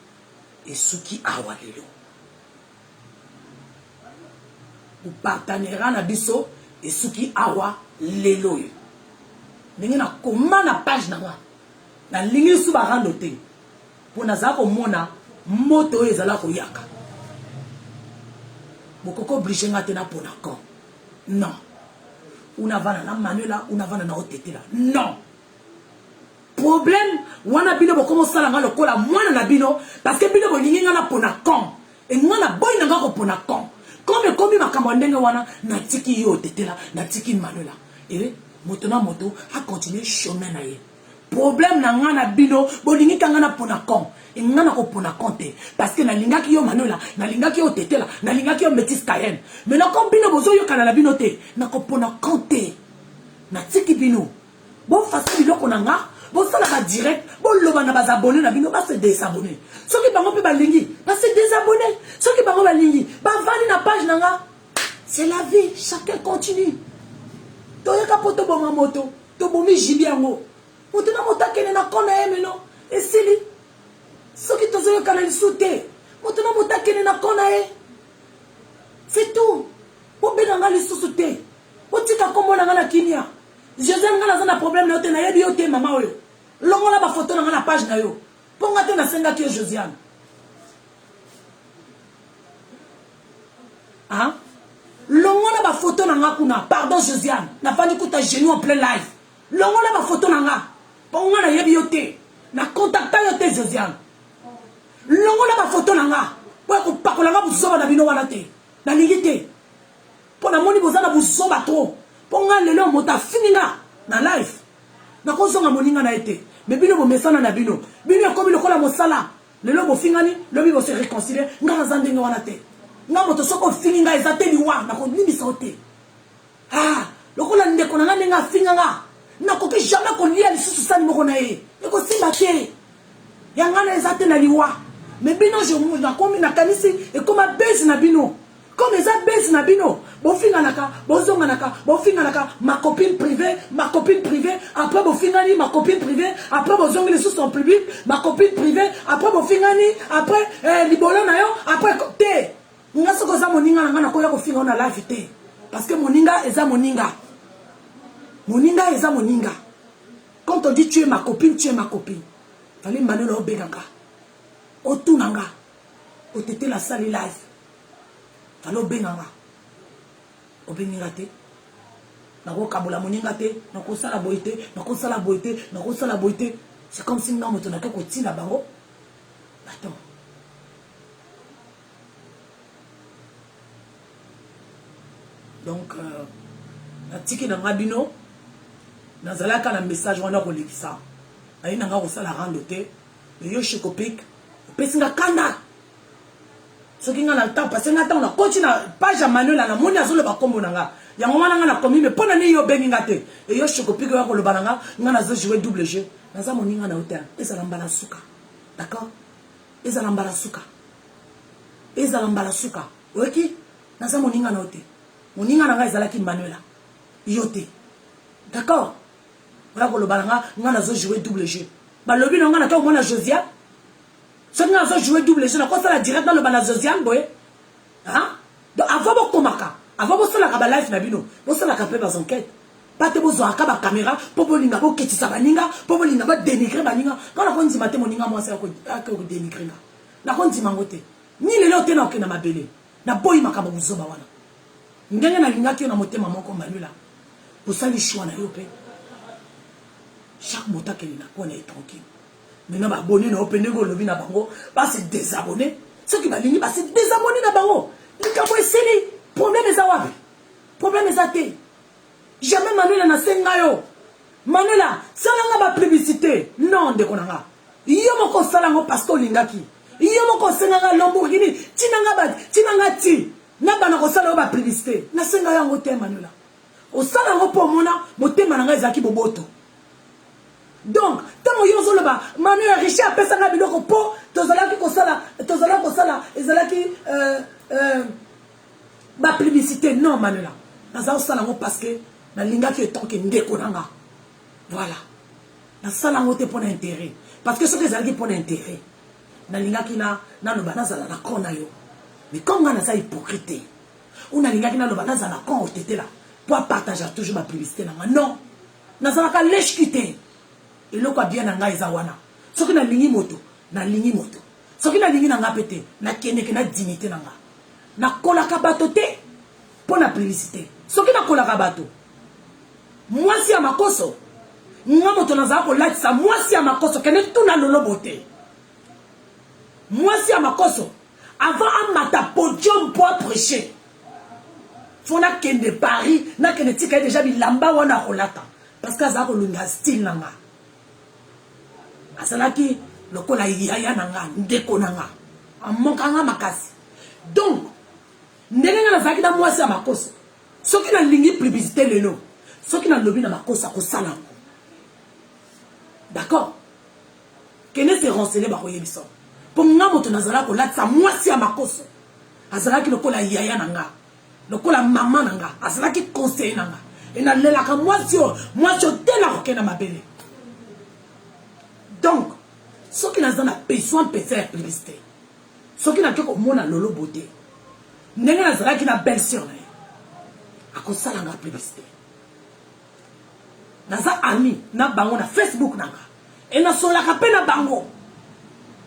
esuki awa lelo bopartenariat na biso esuki awa lelo yo ndenge nakoma na page na nga nalingi lisu barando te mpo nazala komona moto oyo ezala koyaka bokoko oblige nga te na mpona kan non unavana na manuela unavana na otetela non problème wana bino bokomo sala nga lokola mwana na bino parce que bino bolingi nga na mpona kan e nga na boyi na nga kopona kan comme ekomi makambo ndenge wana natiki yo otetela natiki manuela e moto na moto akontinue chemin na ye problème na nga na bino bolingi ka nga na mpona kan e nga na kopona kan te parce que nalingaki yo manuela nalingaki yo otetela nalingaki yo métis Cayenne maintenant comme bino bozoyokana na bino te nakopona kan te natiki bino bofasi biloko na nga bosala ba direct boloba na bazabone na bino base désabonner soki bango mpe balingi base désabonner soki bango balingi bavandi na page na nga c'est la vie chacun continue toyeka po tobonga moto tobomi jibi yango moto na moto akende na kona ye meno esili soki tozoyokana lisu te moto na moto akende na kona ye c'est tout po benanga lisusu te po tika kombo na nga na kimia Josiane nga naza na problème na yo te nayebi yo te mama oyo longola ba photo na nga na page na yo po nga te nasengaki yo Josiane hein longola ba photo na nga kuna pardon Josiane na fandi kuta genou en plein live longola ba photo na nga po nga nayebi yo te na contacta yo te Josiane longola ba photo na nga po ko pakola nga buzoba na bino wana te na lingi te po na moni bozana buzoba trop po nga lelo mota fininga na live na kozonga moninga na ete me bino bo mesana na bino bino ekomi lokola mosala lelo bo fingani lobi bo se réconcilier nga na zandenge wana te nga moto soko fininga eza te liwa na ko nimisa ote lokola ndeko na nga nenga finganga na ko ke jamais ko lia lisusu sani moko na ye eko simba te yanga na eza te na liwa mais bino je na komi na kanisi e koma base na bino comme eza base na bino bofinganaka bozonganaka bofinganaka ma copine privée après bofingani ma copine privée après bozongi les sous en public ma copine privée après bofingani après libolo na yo après te nga soko za moninga na nga na koya kofinga na live te parce que moninga eza moninga eza moninga quand on dit tu es ma copine fallait manelo obeganga otunanga otete la salle live fallait obenganga obenginga te nako kabola moninga te nako sala boité c'est comme si nga moto nako kotinda bango attends donc natiki na ngabino nazalaka na message wana ko lekisa ayi nanga ko sala rando te yo Chocopik pesinga kanda soki nga na temps parce que nga temps na coach na page Manuel na moni azolo ba kombo nanga yango wana nga na komi me pona ni yo bengi nga te e yo Chocopik yo ko lo bananga nga na zo jouer double jeu naza moninga na hotel ezala mbala suka d'accord ezala mbala suka oki naza moninga na hotel moninga na nga ezala ki Manuel yo te d'accord wala ko lo bananga nga na zo jouer double jeu ba lobi na nga na to mona Josia so nga zo jouer double jeu na ko sala direct dans le bana Josiane boy hein donc avant bo komaka avant bo sala ka ba live na bino bo sala ka pe ba enquête pas te bo zo aka ba caméra po bo linga bo ketisa baninga po bo linga ba dénigrer baninga quand la konzi mate moninga moi ça ko dénigrer na konzi mangote ni lelo te na okena mabele na boyi makaba buzoba wana ndenge na linga ki na motema moko Manuela osali choix na yo pe chaque mota que na ko na tranquille maintenant ba abonné na opende go lobi na bango ba se désabonner ceux qui ba lingi ba se désabonner na bango likambo eseli problème eza wapi problème eza te jamais Manuela na senga yo Manuela sala nga ba publicité non de konanga yo moko sala ngo parce que lingaki yo moko senga nga Lamborghini tinanga ti na bana ko sala ba publicité na senga yango te Manuela o sala ngo po mona motema na nga ezaki boboto. Donc, tant que vous avez Manuel Richard a fait ça, biloko po, tozala ezalaki ba publicité non Manuela. Naza sala ngo parce que na linga ki etonke ndeko nanga. Voilà. Na sala ngo te pour intérêt. Parce que ce que ezalaki pour intérêt. Na linga ki na no banaza la kona yo. Mais comme nga naza hypocrite. Ou na linga ki na no banaza la kon otete là pour partager toujours ma publicité nanga. Non. Naza ka lèche kité. Et le quoi bien nanga izawana. Ce qui na lingi moto, Ce qui na lingi nanga pété, na kene na dignité nanga. Na kola kabato te pour la publicité. Ce qui na kola kabato. Moi si à ma koso, moi moto naza ko latisa, moi si à ma koso kene tout na lolo beauté. Moi si à ma koso, avant à mata podium pour prêcher. Faut na kende Paris, na kene tika déjà bilamba wana kolata. Parce que ça ko lunga style nanga. Asalaki lokola yaya nanga ndeko nanga amonkanga makasi donc ndenge nga nazaki na mwasi ya makosa soki na lingi publicité lelo soki na lobi na makosa ko sala d'accord kene se renseigner ba koyebisa pour nga moto nazala ko latsa mwasi ya makosa asalaki lokola yaya nanga lokola mama nanga asalaki conseiller nanga et na lela ka mwasi o tela ko kena mabele. Donc, ceux qui n'ont pas besoin de faire publicité, ceux qui n'ont pas besoin de lolo beauté, n'engagez pas qui n'a belle sœur. akosala nga publicité naza ami na bango na Facebook nanga et na solaka pe na bango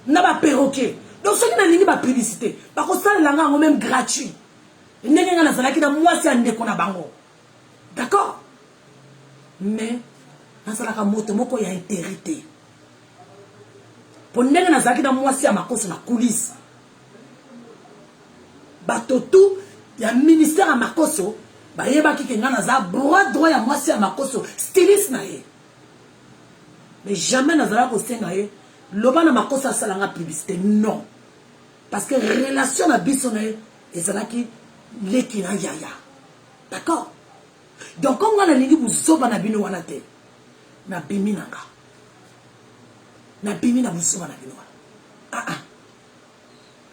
na ba perroquet donc soki na lingi ba publicité bakosala nga ngo même gratuit ndenge nga nazalaki na mwasi ya ndeko na bango d'accord mais nazalaka moto moko ya intérêt po ndenge nazalaki na mwasi ya makoso na coulisse bato tout ya ministère ya makoso bayebaki ke nga naza droit ya mwasi ya makoso styliste na ye mais jamais nazalaka kosenga ye loba na makoso asala nga publicité non parce que relation na biso na ye ezalaki leki na yaya d'accord donc comme nga nalingi buzoba na bino wana te nabimi na nga nabimi na buzoba na bino wana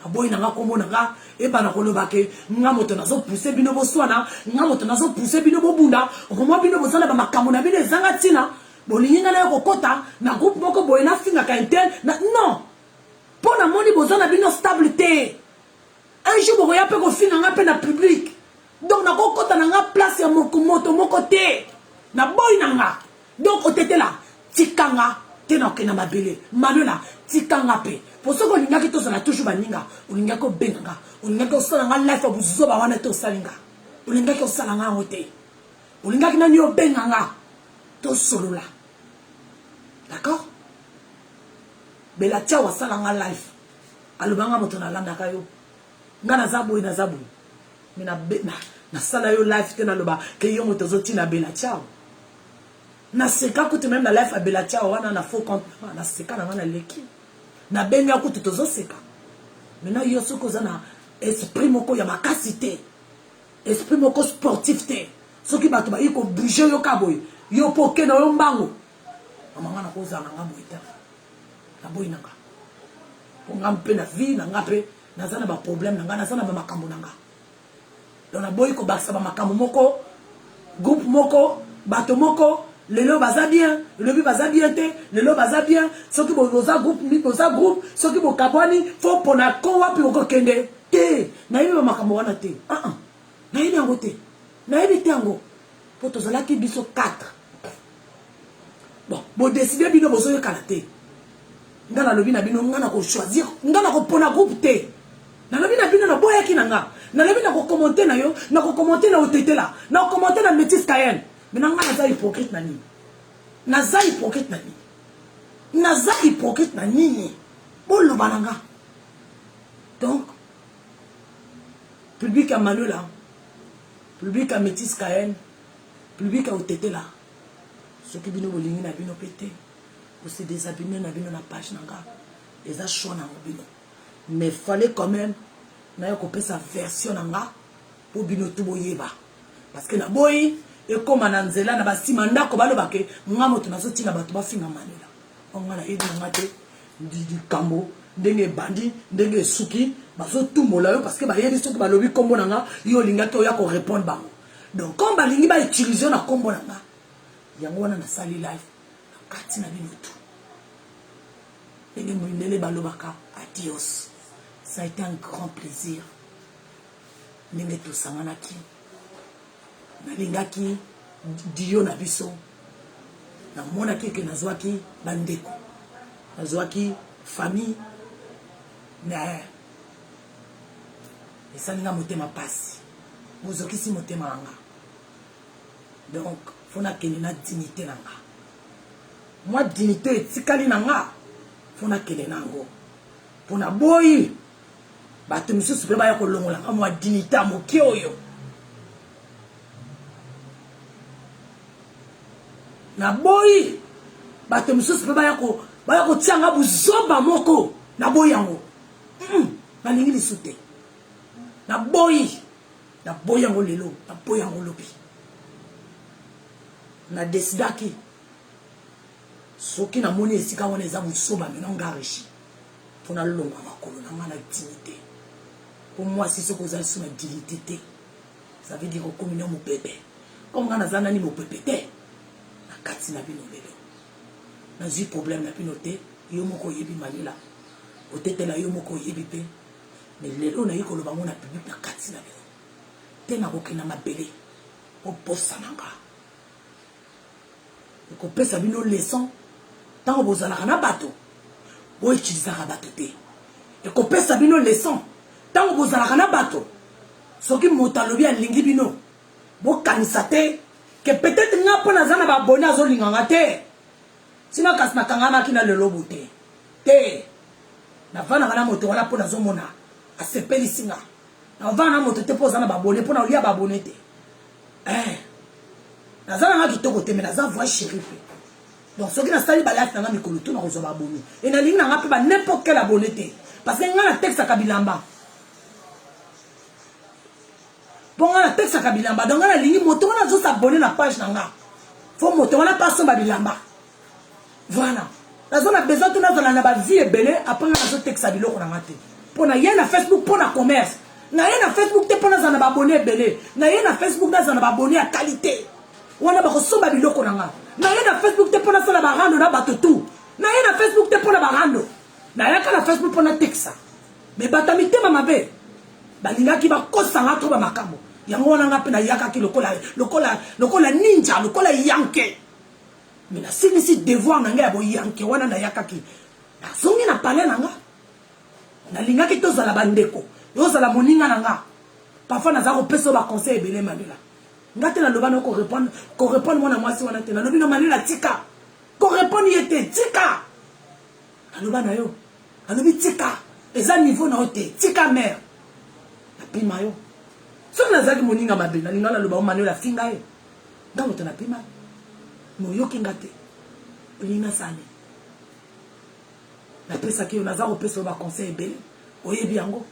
aboyi nanga kombo nanga ebana koloba ke nga moto nazo pousser bino boswana nga moto nazo pousser bino bobunda okoma bino bosala ba makambo na bino ezanga tina bolingi nga na yo kokota na groupe moko boye na finga ka intel na non pona moni bozana bino stable te un jour boya pe ko finga nga pe na public donc na kokota na nga place ya moto moko te na boyi nanga donc otetela tikanga tena okena mabele manola tikanga pe pour ce qu'on a qui tous na toujours baninga olinga ko benga olinga ko sala nga life buzoba wana to salinga olinga ko sala nga ngote olinga kina nyo benga nga to solola d'accord bela tia wa sala nga life alobanga moto na landa kayo nga na zaboyi mina na sala yo life tena loba ke yo moto zotina bela tia na seka kutu même na life a bela tia wana na faux compte na seka na wana leki na benga kutu tozo seka maintenant yo soko za na esprit moko ya makasi te esprit moko sportif te soki bato ba iko bouger yo kaboy yo poke na yo mbango mama na koza na ngamo ita na boy nanga ko ngam pe na vie na ngape na zana ba problème na ngana zana ba makambo nanga donc na boy ko baksa ba makambo moko groupe moko bato moko lelo baza bien lebi baza bien te lelo baza bien soki boza groupe soki bokabwani fo pona ko wapi okokende te na yebi makambo wana te na yebi yango te na yebi te yango po tozalaki biso 4 bon bo décider bino bozo yekala te nga na lobi na bino nga na ko choisir nga na ko pona groupe te na lobi na bino na boyaki na nga na lobi na ko commenter na yo na ko commenter na otetela na ko commenter na Métis Cayenne. Maintenant, naza hypocrite na nini? Naza hypocrite na nini? Naza hypocrite na nini? Bolo bananga. Donc, public à Malola, public à Métis Cayenne, public à Otetela. Ceux qui bino bolingi na bino pété, aussi désabonner na bino na page nanga, les a choix na bino. Mais fallait quand même na yokope sa version nanga pour bino tout boyeba. Parce que na boy et comme ananzela na basima ndako baloba ke nga moto nazotinga bato bafinga manela ongana edi ngate di kambo ndenge bandi ndenge suki bazo tumola yo parce que ba yebi soki balobi kombo nanga yo linga to ya ko répondre ba donc comme ba lingi ba utiliser na kombo nanga yango wana na sali live na kati na binoto ndenge mwinele balobaka adios. Ça a été un grand plaisir ndenge to sanganaki nalingaki dio na biso na mona keke nazwaki bandeko nazwaki famille na esalinga motema pasi bozokisi motema nanga donc fona kende na dignité nanga moi dignité etikali nanga fona kende nango pona boyi bato misusu pe baya kolongola nga moi dignité amoki oyo na boyi bato misusu pe baya ko tianga buzoba moko na boyi yango nalingi lisute na boyi yango lelo na boyi yango lobi na desidaki soki na moni esika wana eza buzoba mena ngarishi pona longa makolo na ngana dignité pour moi si ce que vous avez sur la dignité ça veut dire au communion mon bébé comme ngana zana ni mon bébé te kati na bino lelo nazi problème na bino te yo moko yebi malela otetela yo moko yebi pe mais lelo na yiko lobango na public na kati na bino te na kokena mabele oposa nanga ekopesa bino leçon tango bozalaka na bato boutilisaka bato te ekopesa bino leçon tango bozalaka na bato soki moto alobi alingi bino bokanisa te ke peut-être nga mpo naza na babone azolinganga te sino kasi nakangamaki na lelo bo te navandaka na moto wana mpo nazomona asepelisi nga navanda na moto te mpo oza na babone mpo na olia babone te naza nanga kitoko te me naza voi chéri mpe donc soki nasali balife nanga mikolo to nakozwa babone e nalingi nanga mpe ba n'importe quel abone te parce que nga natekisaka bilamba mpo nga natekisaka bilamba donc nga nalingi moto wana azosabone na page nanga fo moto wana mpe asomba bilamba voilà nazo na besoin to nazala na bavie ebele apres nga nazotekisa biloko nanga te mpo na ye na Facebook mpo na commerce na ye na Facebook te mpo nazala na babone ebele na ye na Facebook nazala na babone ya qualité wana bakosomba biloko nanga na ye na Facebook te mpo nasala barando na bato tu na ye na Facebook te mpo na barando nayaka na Facebook mpo natekisa me bato mitema mabe balingaki bakosanga to bamakambo yango wana nga mpe nayakaki lokola ninja lokola yanke me nasilisi devoir na nga ya boyanke wana nayakaki nazongi na pale na nga nalingaki tozala bandeko yozala moninga na nga parfois naza kopesa baconseil ebele malela nga te naloba no korépondre mwana mwasi wana te nalobi no malela tika korépondre ye te tika naloba na yo nalobi tika eza niveau na yo te tika mare napima yo soki nazalaki moninga mabe nalinga naloba o manuela finga ye nga moto napima me oyoki nga te olinga sani napesaki yo naza kopesa yo baconseil ebele oyebi yango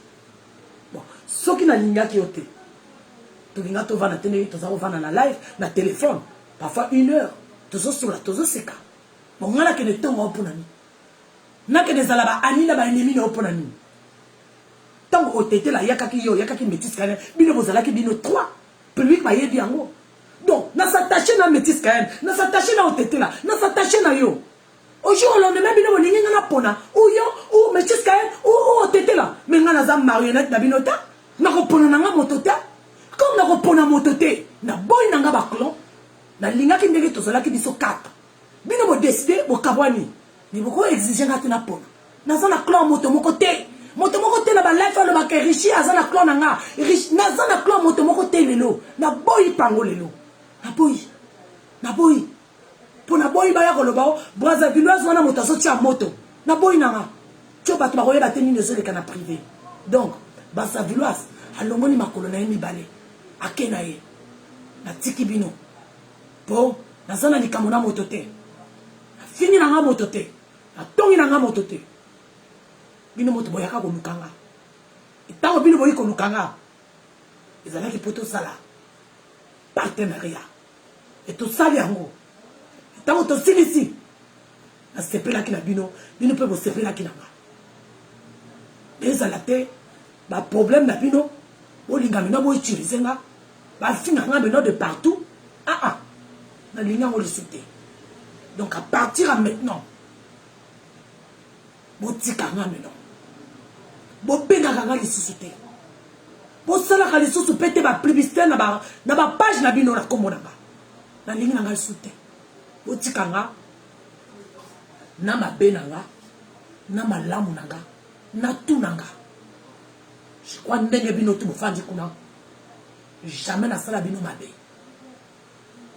bon soki nalingaki yo te tolinga tovanda te ndenge toza kovanda na live na téléphone parfois 1 heure tozosola tozoseka bon nga nakende ntongo o mpona nini nakende ezala baani na baennemi na yo mpona nini ntango otetela yakaki yo yakaki métis kayen bino bozalaki bino 3 public bayebi yango donc nasatache na métis kayen nasatache na otetela nasatache na yo au jour au lendemain bino bolingi nga napona oyo o métis kayen o otetela me nga naza marionnette na bino ta nakopona nanga moto te comme nakopona moto te na boyi nanga baclon nalingaki ndenge tozalaki biso 4 bino bodeside bokabwani ni boko exige nga te napona naza na clan moto moko te na balife alobaka richi aza na clan nanga naza na clan moto moko te lelo naboyi pango lelo naboyi mpo naboyi baya koloba o brazzavilleoise wana moto azotia moto naboyi nanga tio bato bakoyeba te nini ezoleka na privé donc brazzavilleoise alongoli makolo na ye mibale ake na ye natiki bino mpo naza na likambo na moto te nafini nanga moto te natongi nanga moto te bino moto boyaka kolukanga ntango bino boyi kolukanga ezalaki mpo tosala partenariat e tosali yango ntango tosilisi nasepelaki na bino bino mpe bosepelaki na nga ezala te baproblème na bino bolinga mino boutilize nga bafinga nga mino de partout nalingi yango lisu te donc à partir à maintenant botika nga mino bopengaka nga lisusu te bosalaka lisusu mpe te bapublicité na bapage na bino na kombo na nga nalingi na nga lisusu te botika nga na mabe na nga na malamu na nga na tu na nga je crois ndenge bino tu bofandi kuna jamais nasala bino mabe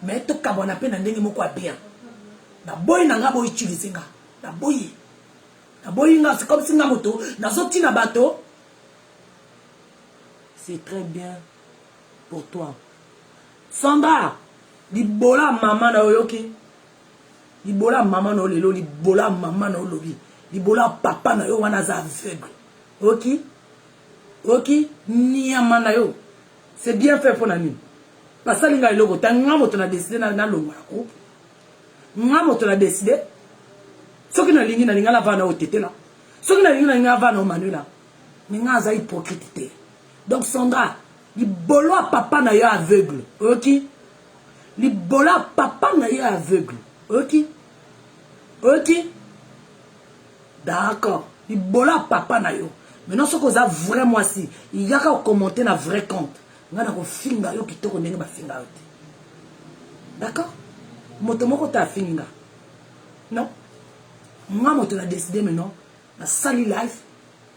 mais tokabwana mpe na ndenge moko ya bien naboyi na nga boutilize nga naboyi nga c'est comme si nga moto nazotina bato c'est très bien pour toi Sandra libola mama na oyoki libola mama na lelo libola mama na olobi libola papa na yo wana za aveugle ok niama na yo c'est bien fait pour nani basali nga eloko ta nga moto na décider na longwa ko nga moto na décider soki na lingi na linga la vana otetela soki na lingi na linga vana o manuela mais nga za hypocrite te donc Sandra libolo papa na yo aveugle ok libolo papa na yo aveugle ok d'accord libolo papa na yo maintenant ce que ça vraiment si il y a qu'à commenter na vrai compte nga na ko finga yo kitoko ndenge ba finga yo te D'accord? Motomoko ta fininga. Non? Moi, moto na décidé maintenant, na sali life,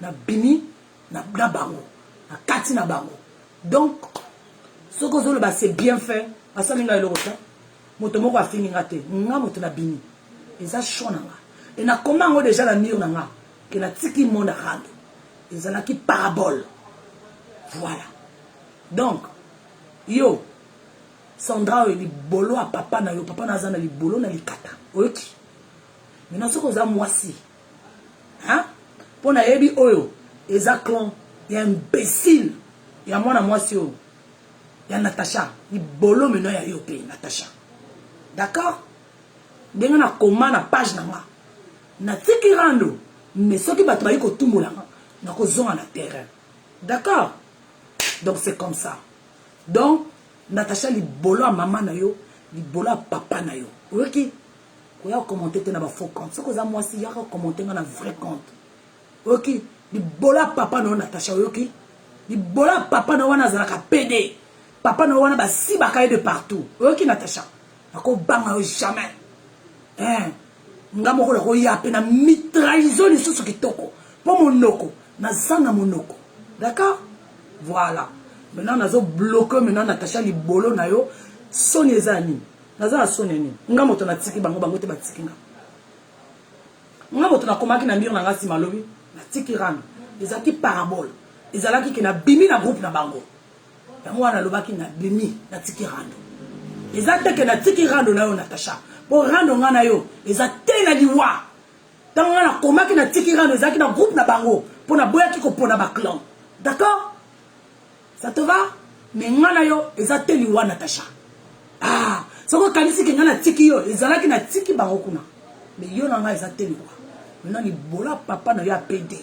na bini, na bango, na kati na bango. Donc, ce que c'est bien fait, à salinga le rota, motomoko a fininga te, nga moto na bini. Et ça chonanga. Et na comment déjà la mire nanga, que na tiki monde rando. Et ça na qui parabole. Voilà. Donc, yo, Sandra li bolo a papa na yo, papa na zana li bolo na li kata. Ok. Maintenant ce que moi si. Hein? Pour na yebi oyo, eza clan, il y a imbécile. Il y a moi si yo. Il y a Natacha, li bolo maintenant ya yo pe Natacha. D'accord? Denga na comment na page na nga. Na tiki rando, mais ce qui va travailler ko tumbola na ko zonga na terrain. D'accord? Donc c'est comme ça. Donc Natacha li bolo a maman na yo, li bolo a papa na yo. Ok? Ko ya commenter te na ba faux compte. Ce que za moi si ya commenter na vrai compte. Ok? Li bolo a papa na Natacha ok? Li bolo a papa na wana zalaka PD. Papa na wana ba si bakaye de partout. Ok Natacha? Ako banga jamais. Hein? Nga moko la ko ya pe na mitrailleuse li susu kitoko. Po monoko, na zanga monoko. D'accord? Voilà. Maintenant, nous avons bloqué maintenant Natacha li bolo na yo. Soni ezani. Naza na soni ni. Nga moto na tiki bango bango te ba tiki nga. Nga moto na komaki na mbiro na ngasi malobi. Na tiki rano. Ezaki parabole. Ezalaki ki na bimi na groupe na bango. Yango wana lobaki na bimi na tiki rano. Ezate ke na tiki rano na yo Natacha. Po rano nga na yo. Ezate na liwa. Tango nga na komaki na tiki rano. Ezaki na groupe na bango. Po na boya ki ko pona ba clan. D'accord? Ça te va? Mais ngana yo eza teli wa Natacha. Ah, soko kanisi ke ngana tiki yo, ezala ki na tiki bango kuna. Mais yo na nga eza teli wa. Maintenant ni bola papa na yo a PD.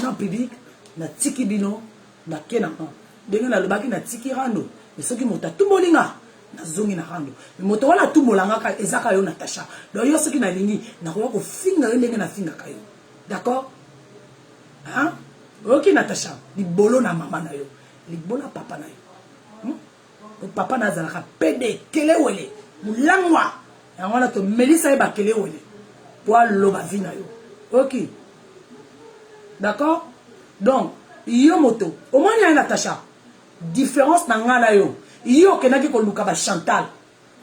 Non public na tiki bino na kena nga. Denga na lobaki na tiki rando. Mais soki mota tumbolinga na zongi na rando. Mais moto wana tumbolanga ka ezaka yo Natacha. Donc yo soki na lingi na ko finga yo ndenge na finga kayo. D'accord? Hein? Ok Natacha, li bolo na maman na yo, li bolo na papa na yo. Papa na zalaka pede kele wele, mulangwa. Yango na to Melissa eba kele wele. Po loba vi na yo. Ok. D'accord? Donc, yo moto, au moins ya Natacha. Différence na nga na yo. Yo kenaki ko luka ba Chantal.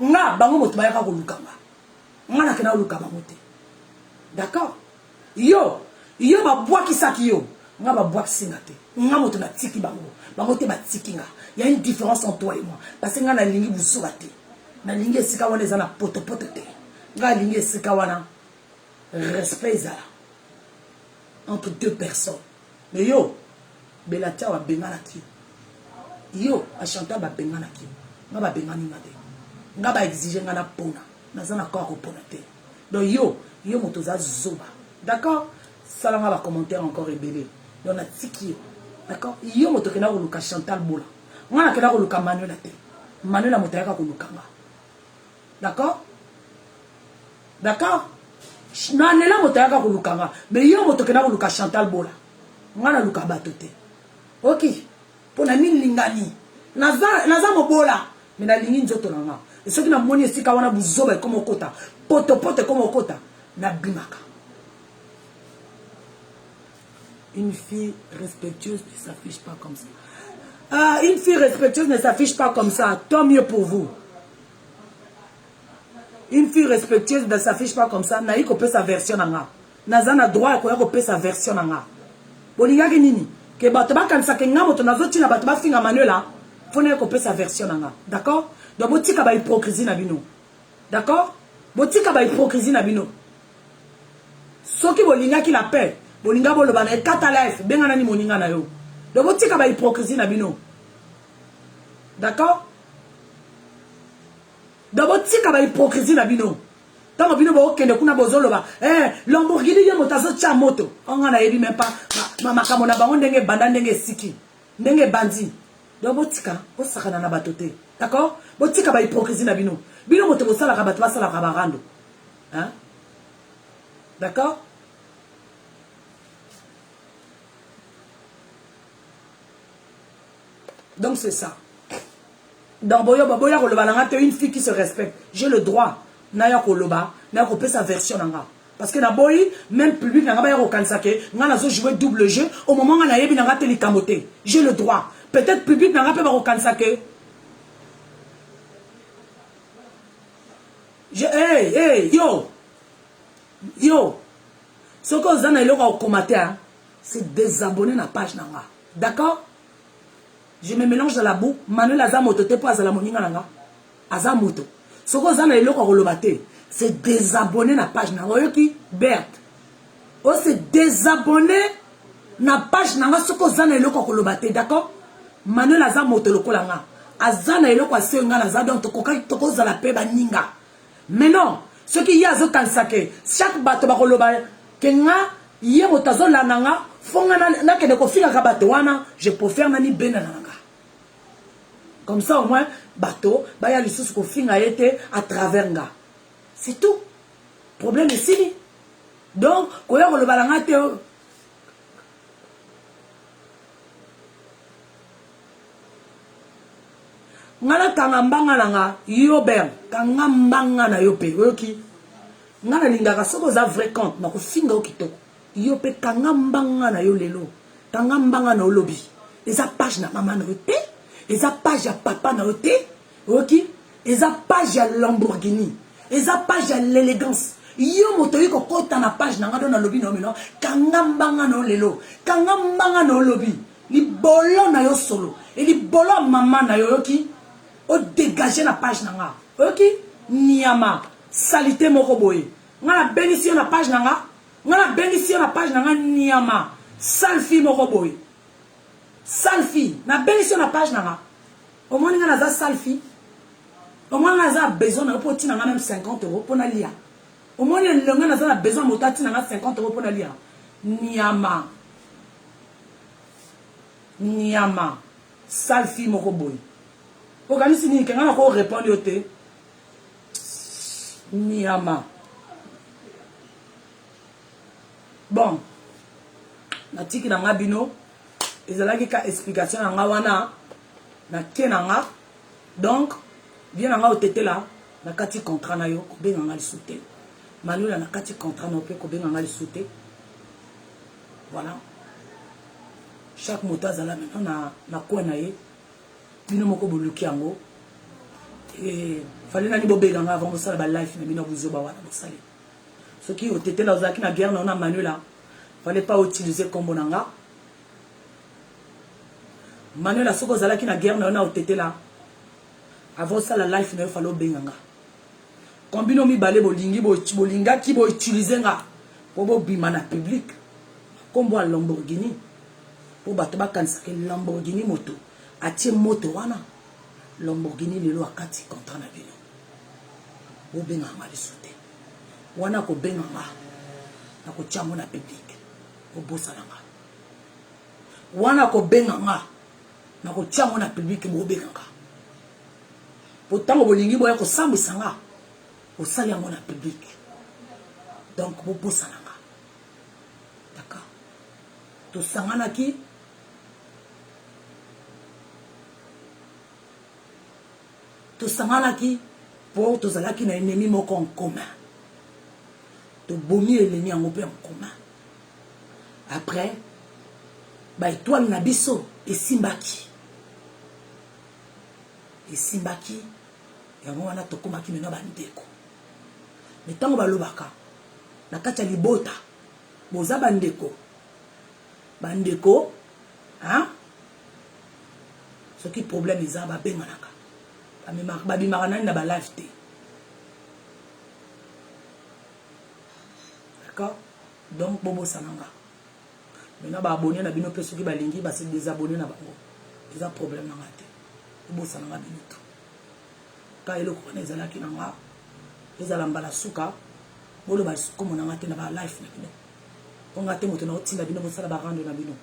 Nga bango moto ba yaka ko luka nga. Nga na kena luka bango te. D'accord? Yo ba bwa kisaki yo. Nga ba bwa kisinga te. Nga moto na tiki bango. Bango te ba tiki nga. Il y a une différence entre toi et moi. Parce que nga na lingi busuka te. Na lingi esika wana eza na poto te. Nga lingi esika wana respect ezala entre deux personnes. Mais yo Belatia wa bengana ki. Yo a Chantal ba bengana ki. Nga ba bengani nga te. Nga ba exiger nga na pona. Na za na ko pona te. Donc yo moto za zoba. D'accord? Ça va commenter encore rebelle. Donc na tiki. D'accord? Yo moto kena ko luka Chantal bola. Nga kena ko luka Manuela te. Manuela moto yaka ko luka nga. D'accord? D'accord? Nanela moto yaka ko luka nga. Mais yo moto kena ko luka Chantal bola. Nga na luka bato te. Ok. Pona min lingani. Naza mobola. Mais na lingi nzoto na nga. Et ceux qui na moni esika wana buzoba comme okota. Poto comme okota. Na bimaka. Une fille respectueuse ne s'affiche pas comme ça. Ah, une fille respectueuse ne s'affiche pas comme ça. Tant mieux pour vous. Une fille respectueuse ne s'affiche pas comme ça. Naï ko pe sa version nanga. Nazana droit ko pe sa version nanga. Bolinga ke nini? Que batba kanisa ke ngamo to nazoti na batba finga Manuela. Fone ko pe sa version nanga. D'accord? Donc botika ba hypocrisie na bino. D'accord? Botika ba hypocrisie na bino. Soki bolinga ki la paix. Bolinga bolo bana kata life benga nani moninga na yo. Donc botika ba hypocrisie na bino. D'accord? Donc botika ba hypocrisie na bino. Tango bino bo kende kuna bozolo ba Lamborghini ye motazo cha moto. Onga na yebi même pas makambo na bango ndenge banda ndenge siki. Ndenge bandi. Donc botika osakana na batote. D'accord? Botika ba hypocrisie na bino. Bino moto bosala ka bato basala ka barando. Hein? D'accord? Donc c'est ça. dans boyo boya koloba nanga te une fille qui se respecte j'ai le droit naya koloba naya ko pesa version nanga parce que na boyi même public nanga ba ya ko kanisa ke nga nazo jouer double jeu au moment nga na yebi nanga te likamote j'ai le droit peut-être public nanga pe ba ko kanisa ke hey yo ce que vous avez au commentaire c'est désabonner la page nanga d'accord. Je me mélange dans la boue. Manuel Azamoto te pas à la moninga nanga. Azamoto. Ce que vous avez le kolobate, c'est désabonner la page nanga. Oyoki Berthe. Oh c'est désabonner la page nanga. Ce que vous avez le kolobate, d'accord? Manuel Azamoto le kolanga. Azana le kwa senga na zadon toko za la paix baninga. Mais non, ce qui y a zo kansake, chaque bato ba koloba kenga yé motazo la nanga, fonga na kene ko finga ka bato wana, je préfère nani benana. Comme ça, au moins, bateau, il y a des choses qu'on finit à été à travers nga. C'est tout. Problème est ici. Donc, quand on le balangate, ngala kangambanga nanga yober kangambanga na yope oki ngala lingaka soko za vrai compte na ko finga okitoko yope kangambanga na yo lelo kangambanga na olobi eza page na mama na yope. Eza page ya papa na ote, ok? Eza page ya Lamborghini, eza page ya l'élégance. Yo moto yiko kota na page na ngado na lobi na omino, kangambanga na lelo, kangambanga na lobi, li bolo na yo solo, et li bolo maman na yo, ok? O dégager na page na nga, ok? Niyama, salité moko boye. Nga na bénition na page na nga na bénition na page na nga niyama, selfie moko boye. Selfie, na bénédiction na page nanga. Au moins nga na selfie. Au moins nga besoin na pour tina même 50 € pour na lia. Au moins nga na besoin motati na 50 € pour na lia. Niyama. Selfie moko boy. Organise ni kenga na ko répondre yote. Niyama. Bon. Na tiki na ngabino. Ezalaki ka explication nga wana na kenanga donc bien nga otete la na kati contrat na yo ko benga nga lisute Manuela na kati contrat na pe ko benga nga lisute voilà chaque moto azala maintenant na quoi na ye bino moko boluki yango et fallait na ni bobenga nga avant ça ba life na bino buzoba wana bosali ce qui otete la ozaki na guerre na Manuela fallait pas utiliser combo nanga Manuela soko zalaki na guerre na otete la avant ça la life na falo benganga combino mi balé bolinga ki bo utiliser nga pour bo bima na public kombo a Lamborghini pour bato ba kanisa ke Lamborghini moto atie moto wana Lamborghini lelo akati contrat na bino bo benganga lisute wana ko benganga na ko tiamo na public o bosa nanga wana ko benganga na ko tiamo na public mo benganga pourtant bolingi boya ko sambisa nga o sali yango na public donc bo bosa nanga d'accord to sangana ki pour to zalaki na ennemi moko en commun to bomi ennemi yango pe en commun après ba étoile na biso esimbaki yango wana tokomaki mena bandeko mais ntango balobaka na kati ya libota boza bandeko hein soki problème eza babenganaka babimaka nani na balive te d'accord donc bobosananga maintenant baabonné na bino mpe soki balingi base désabonné na bango eza problème nanga te bobosananga bino to ka eloko wana ezalaki nanga ezala mbala suka boloba komo nanga te na balife na bino ponga te moto na otinda bino bosala barando na bino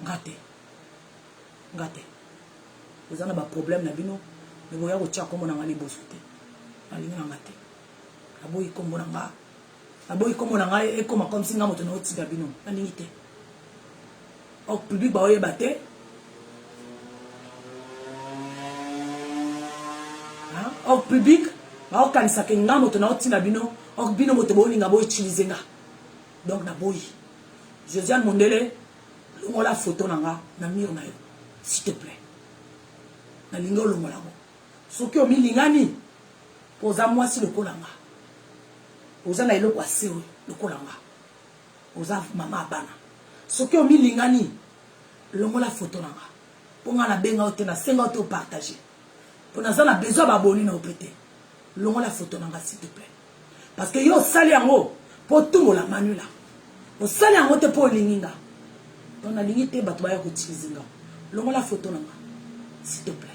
nga te oza na baproblème na bino me boya kotia kombo nanga liboso te nalingi nanga te naboyi kombo nanga ekoma comme si nga moto na otinda bino nalingi te ok public baoyeba te au public au kanisaka nga moto na otina bino au bino moto bolinga bo utiliser nga donc na boyi Josiane Mondele longola photo nanga na mur na yo s'il te plaît na lingo longola mo soki omilingani poza mwasi lokola nga oza na eloko asewe lokola nga oza mama abana soki omilingani longola photo nanga ponga na benga ote na senga ote partager pour naza na besoin baboni na opete longola photo nanga s'il te plaît parce que yo sali yango po tungola manula osali yango te po olinginga donc na lingi te bato baya koutiliser nga longola photo nanga s'il te plaît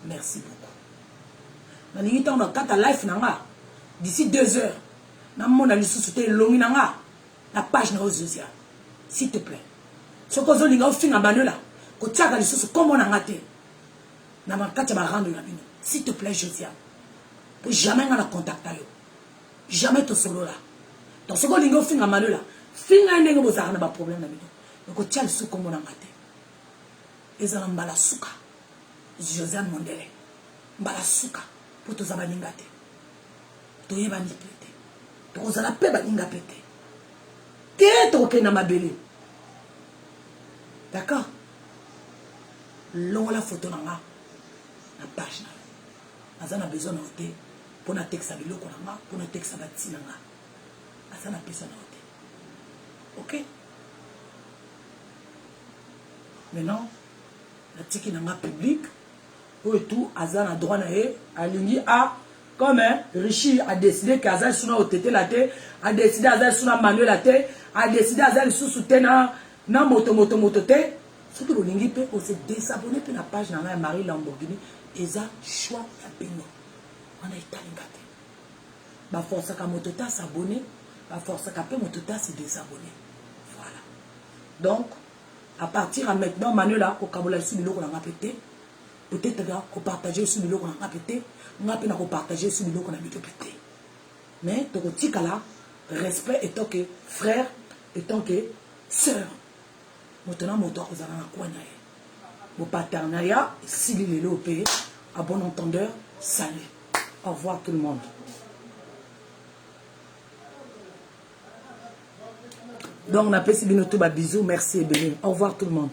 merci beaucoup na lingi tango na kata life nanga d'ici 2 heures na mona lisusu te longi nanga na page na Josiane s'il te plaît soko zolinga ofinga manula kotiaka lisusu kombo nanga te na makati ba rendre na bino s'il te plaît Josiane pour jamais nga na contacta yo jamais to solo là donc soko linga ofinga manula finga ndenge bozaka na ba problème na bino donc tia lisusu kombo nanga te ezala mbala suka Josiane Mondele mbala suka pour to zaba ninga te to yeba ni pete to zala pe ba ninga pete te to ke na mabele d'accord longola photo nanga na page na aza na besoin na ote pour na texte biloko nanga pour na texte bati nanga aza na besoin na ote ok maintenant la tiki nanga public ou et tout aza na droit na e alingi a comme Richi a décidé qu'Azal Souna au tété la té, a décidé Azal Souna Manuel la té, a décidé Azal Sous Tena, na moto té. Surtout le lingi peut se désabonner pour la page dans la Marie Lamborghini, et ça choix à Beno. On a été lingate. Ma force à motota s'abonner, ma force à motota se désabonner. Voilà. Donc, à partir de maintenant, Manuel a au Kabola sous le lot qu'on a pété. Peut-être qu'on partageait sur le lot qu'on a pété. On a pu partager sur le lot qu'on a pété. Mais, tu as là, respect étant que frère, étant que sœur. Maintenant, mon doigt, vous avez un coin. Mon partenariat, s'il est l'OP, à bon entendeur, salut. Au revoir tout le monde. Donc, on appelle Sibinoto, bisous, merci et béni. Au revoir tout le monde.